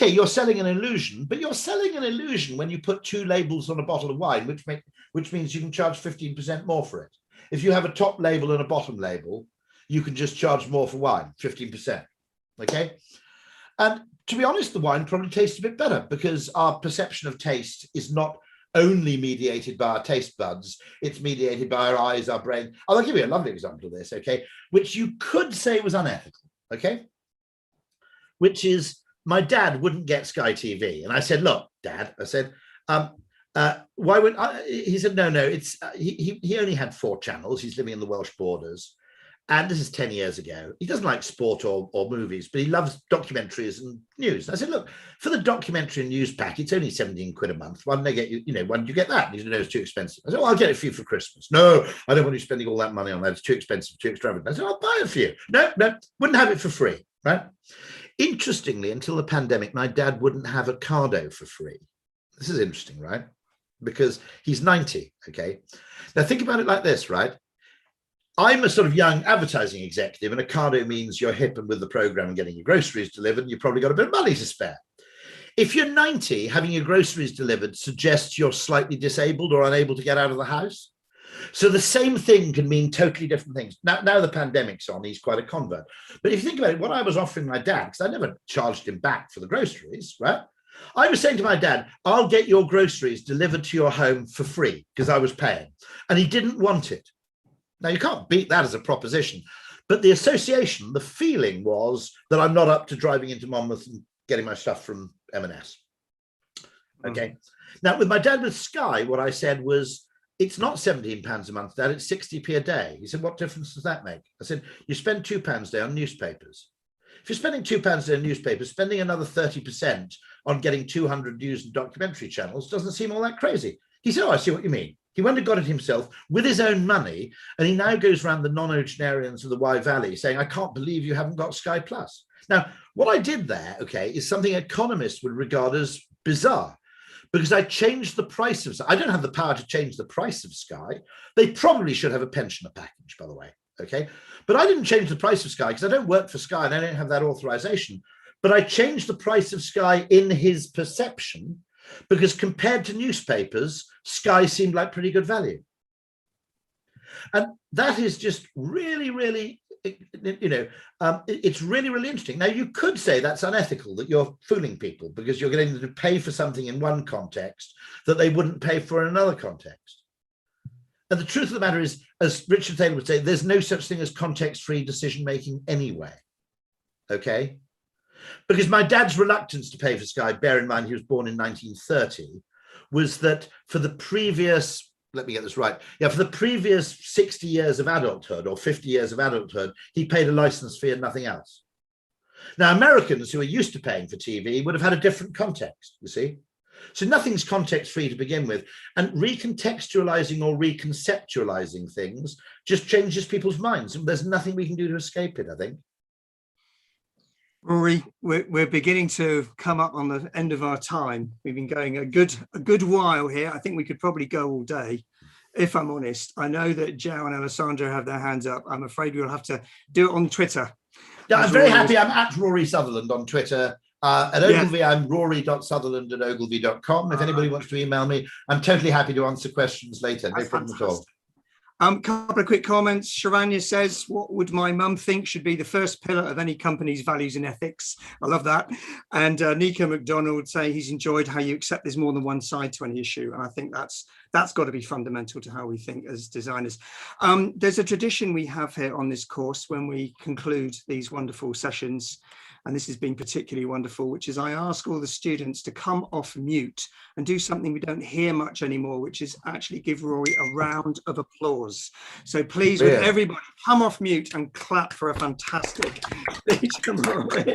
[SPEAKER 2] you're selling an illusion, but you're selling an illusion when you put 2 labels on a bottle of wine, which means you can charge 15% more for it. If you have a top label and a bottom label, you can just charge more for wine, 15%, okay? And to be honest, the wine probably tastes a bit better because our perception of taste is not only mediated by our taste buds, it's mediated by our eyes, our brain. I'll give you a lovely example of this, okay, which you could say was unethical, okay, which is my dad wouldn't get Sky TV. And I said, look, Dad, I said, why would I? He said, no, it's he only had 4 channels. He's living in the Welsh borders. And this is 10 years ago. He doesn't like sport or movies, but he loves documentaries and news. I said, look, for the documentary and news pack, it's only 17 quid a month. Why don't they get you, why don't you get that? And he said, no, it's too expensive. I said, well, I'll get it for you for Christmas. No, I don't want you spending all that money on that. It's too expensive, too extravagant. I said, I'll buy it for you. No, wouldn't have it for free, right? Interestingly, until the pandemic, my dad wouldn't have a Cardo for free. This is interesting, right? Because he's 90, okay? Now think about it like this, right? I'm a sort of young advertising executive, and a Ocado means you're hip and with the program and getting your groceries delivered, and you've probably got a bit of money to spare. If you're 90, having your groceries delivered suggests you're slightly disabled or unable to get out of the house. So the same thing can mean totally different things. Now the pandemic's on, he's quite a convert. But if you think about it, what I was offering my dad, because I never charged him back for the groceries, right? I was saying to my dad, I'll get your groceries delivered to your home for free because I was paying. And he didn't want it. Now, you can't beat that as a proposition, but the association, the feeling was that I'm not up to driving into Monmouth and getting my stuff from M&S. Okay. Now, with my dad with Sky, what I said was, it's not £17 a month, Dad, it's 60p a day. He said, what difference does that make? I said, you spend £2 a day on newspapers. If you're spending £2 a day on newspapers, spending another 30% on getting 200 news and documentary channels doesn't seem all that crazy. He said, oh, I see what you mean. He went and got it himself with his own money, and he now goes around the non-oceanarians of the Wye Valley saying, I can't believe you haven't got Sky Plus. Now, what I did there, okay, is something economists would regard as bizarre, because I changed the price of, I don't have the power to change the price of Sky. They probably should have a pensioner package, by the way, okay? But I didn't change the price of Sky because I don't work for Sky and I don't have that authorization. But I changed the price of Sky in his perception, because compared to newspapers, Sky seemed like pretty good value. And that is just really, really, it's really, really interesting. Now, you could say that's unethical, that you're fooling people because you're getting them to pay for something in one context that they wouldn't pay for in another context. And the truth of the matter is, as Richard Thaler would say, there's no such thing as context-free decision-making anyway, okay? Because my dad's reluctance to pay for Sky, bear in mind he was born in 1930, was that for the previous, let me get this right, yeah, for the previous 60 years of adulthood or 50 years of adulthood, he paid a license fee and nothing else. Now, Americans who are used to paying for TV would have had a different context, you see? So nothing's context-free to begin with, and recontextualizing or reconceptualizing things just changes people's minds, and there's nothing we can do to escape it, I think.
[SPEAKER 1] Rory, we're beginning to come up on the end of our time. We've been going a good while here. I think we could probably go all day, if I'm honest. I know that Joe and Alessandra have their hands up. I'm afraid we'll have to do it on Twitter.
[SPEAKER 2] Yeah, I'm very happy. I'm at Rory Sutherland on Twitter. At Ogilvy,
[SPEAKER 1] yeah.
[SPEAKER 2] I'm rory.sutherland@ogilvy.com. If anybody wants to email me, I'm totally happy to answer questions later. No problem at all.
[SPEAKER 1] Couple of quick comments. Sharanya says, what would my mum think should be the first pillar of any company's values and ethics? I love that. And Nico McDonald say he's enjoyed how you accept there's more than one side to any issue. And I think that's got to be fundamental to how we think as designers. There's a tradition we have here on this course when we conclude these wonderful sessions, and this has been particularly wonderful, which is I ask all the students to come off mute and do something we don't hear much anymore, which is actually give Rory a round of applause. So please, with everybody, come off mute and clap for a fantastic speech from Rory.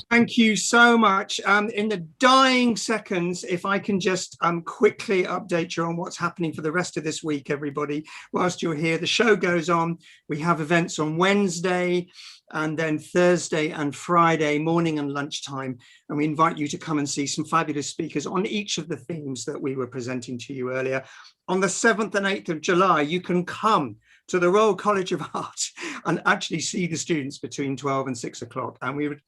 [SPEAKER 1] Thank you so much. In the dying seconds, if I can just quickly update you on what's happening for the rest of this week, everybody, whilst you're here. The show goes on. We have events on Wednesday and then Thursday and Friday morning and lunchtime. And we invite you to come and see some fabulous speakers on each of the themes that we were presenting to you earlier. On the 7th and 8th of July, you can come to the Royal College of Art and actually see the students between 12 and 6 o'clock. And we would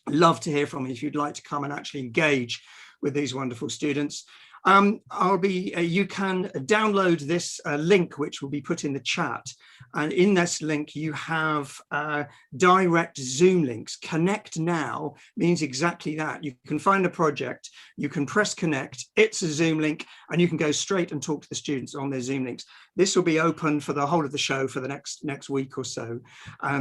[SPEAKER 1] love to hear from you if you'd like to come and actually engage with these wonderful students. You can download this link, which will be put in the chat. And in this link, you have direct Zoom links. Connect Now means exactly that. You can find a project, you can press connect, it's a Zoom link, and you can go straight and talk to the students on their Zoom links. This will be open for the whole of the show for the next week or so.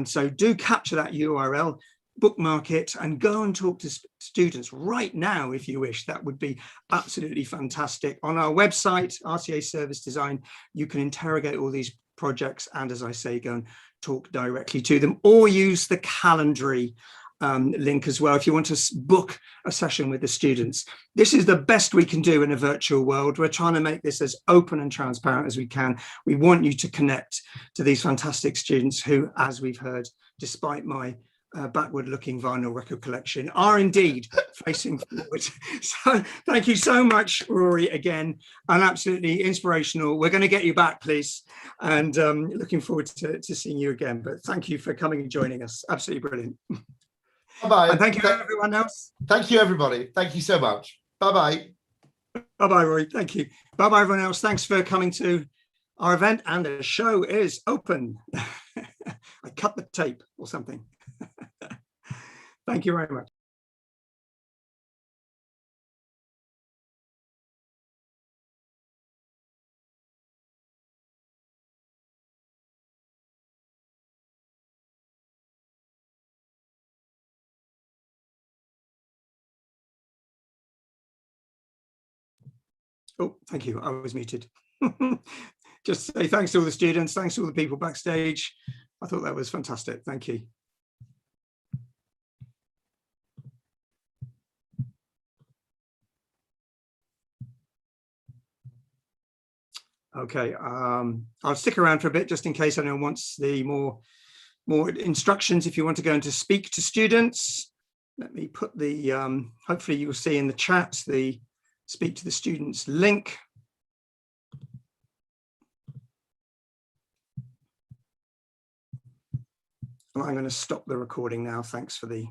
[SPEAKER 1] So do capture that URL, bookmark it, and go and talk to students right now if you wish. That would be absolutely fantastic. On our website, RCA Service Design, you can interrogate all these projects and, as I say, go and talk directly to them, or use the Calendly link as well if you want to book a session with the students. This is the best we can do in a virtual world. We're trying to make this as open and transparent as we can. We want you to connect to these fantastic students who, as we've heard, despite my backward-looking vinyl record collection, are indeed facing forward. So thank you so much, Rory, again, and absolutely inspirational. We're going to get you back, please, and looking forward to seeing you again. But thank you for coming and joining us. Absolutely brilliant.
[SPEAKER 2] Bye-bye.
[SPEAKER 1] And thank you, everyone else.
[SPEAKER 2] Thank you, everybody. Thank you so much. Bye-bye.
[SPEAKER 1] Bye-bye, Rory. Thank you. Bye-bye, everyone else. Thanks for coming to our event, and the show is open. I cut the tape or something. Thank you very much. Oh, thank you. I was muted. Just say thanks to all the students. Thanks to all the people backstage. I thought that was fantastic. Thank you. Okay, I'll stick around for a bit just in case anyone wants the more instructions. If you want to go and to speak to students, let me put the, hopefully you'll see in the chat, the speak to the students link. And I'm going to stop the recording now. Thanks for the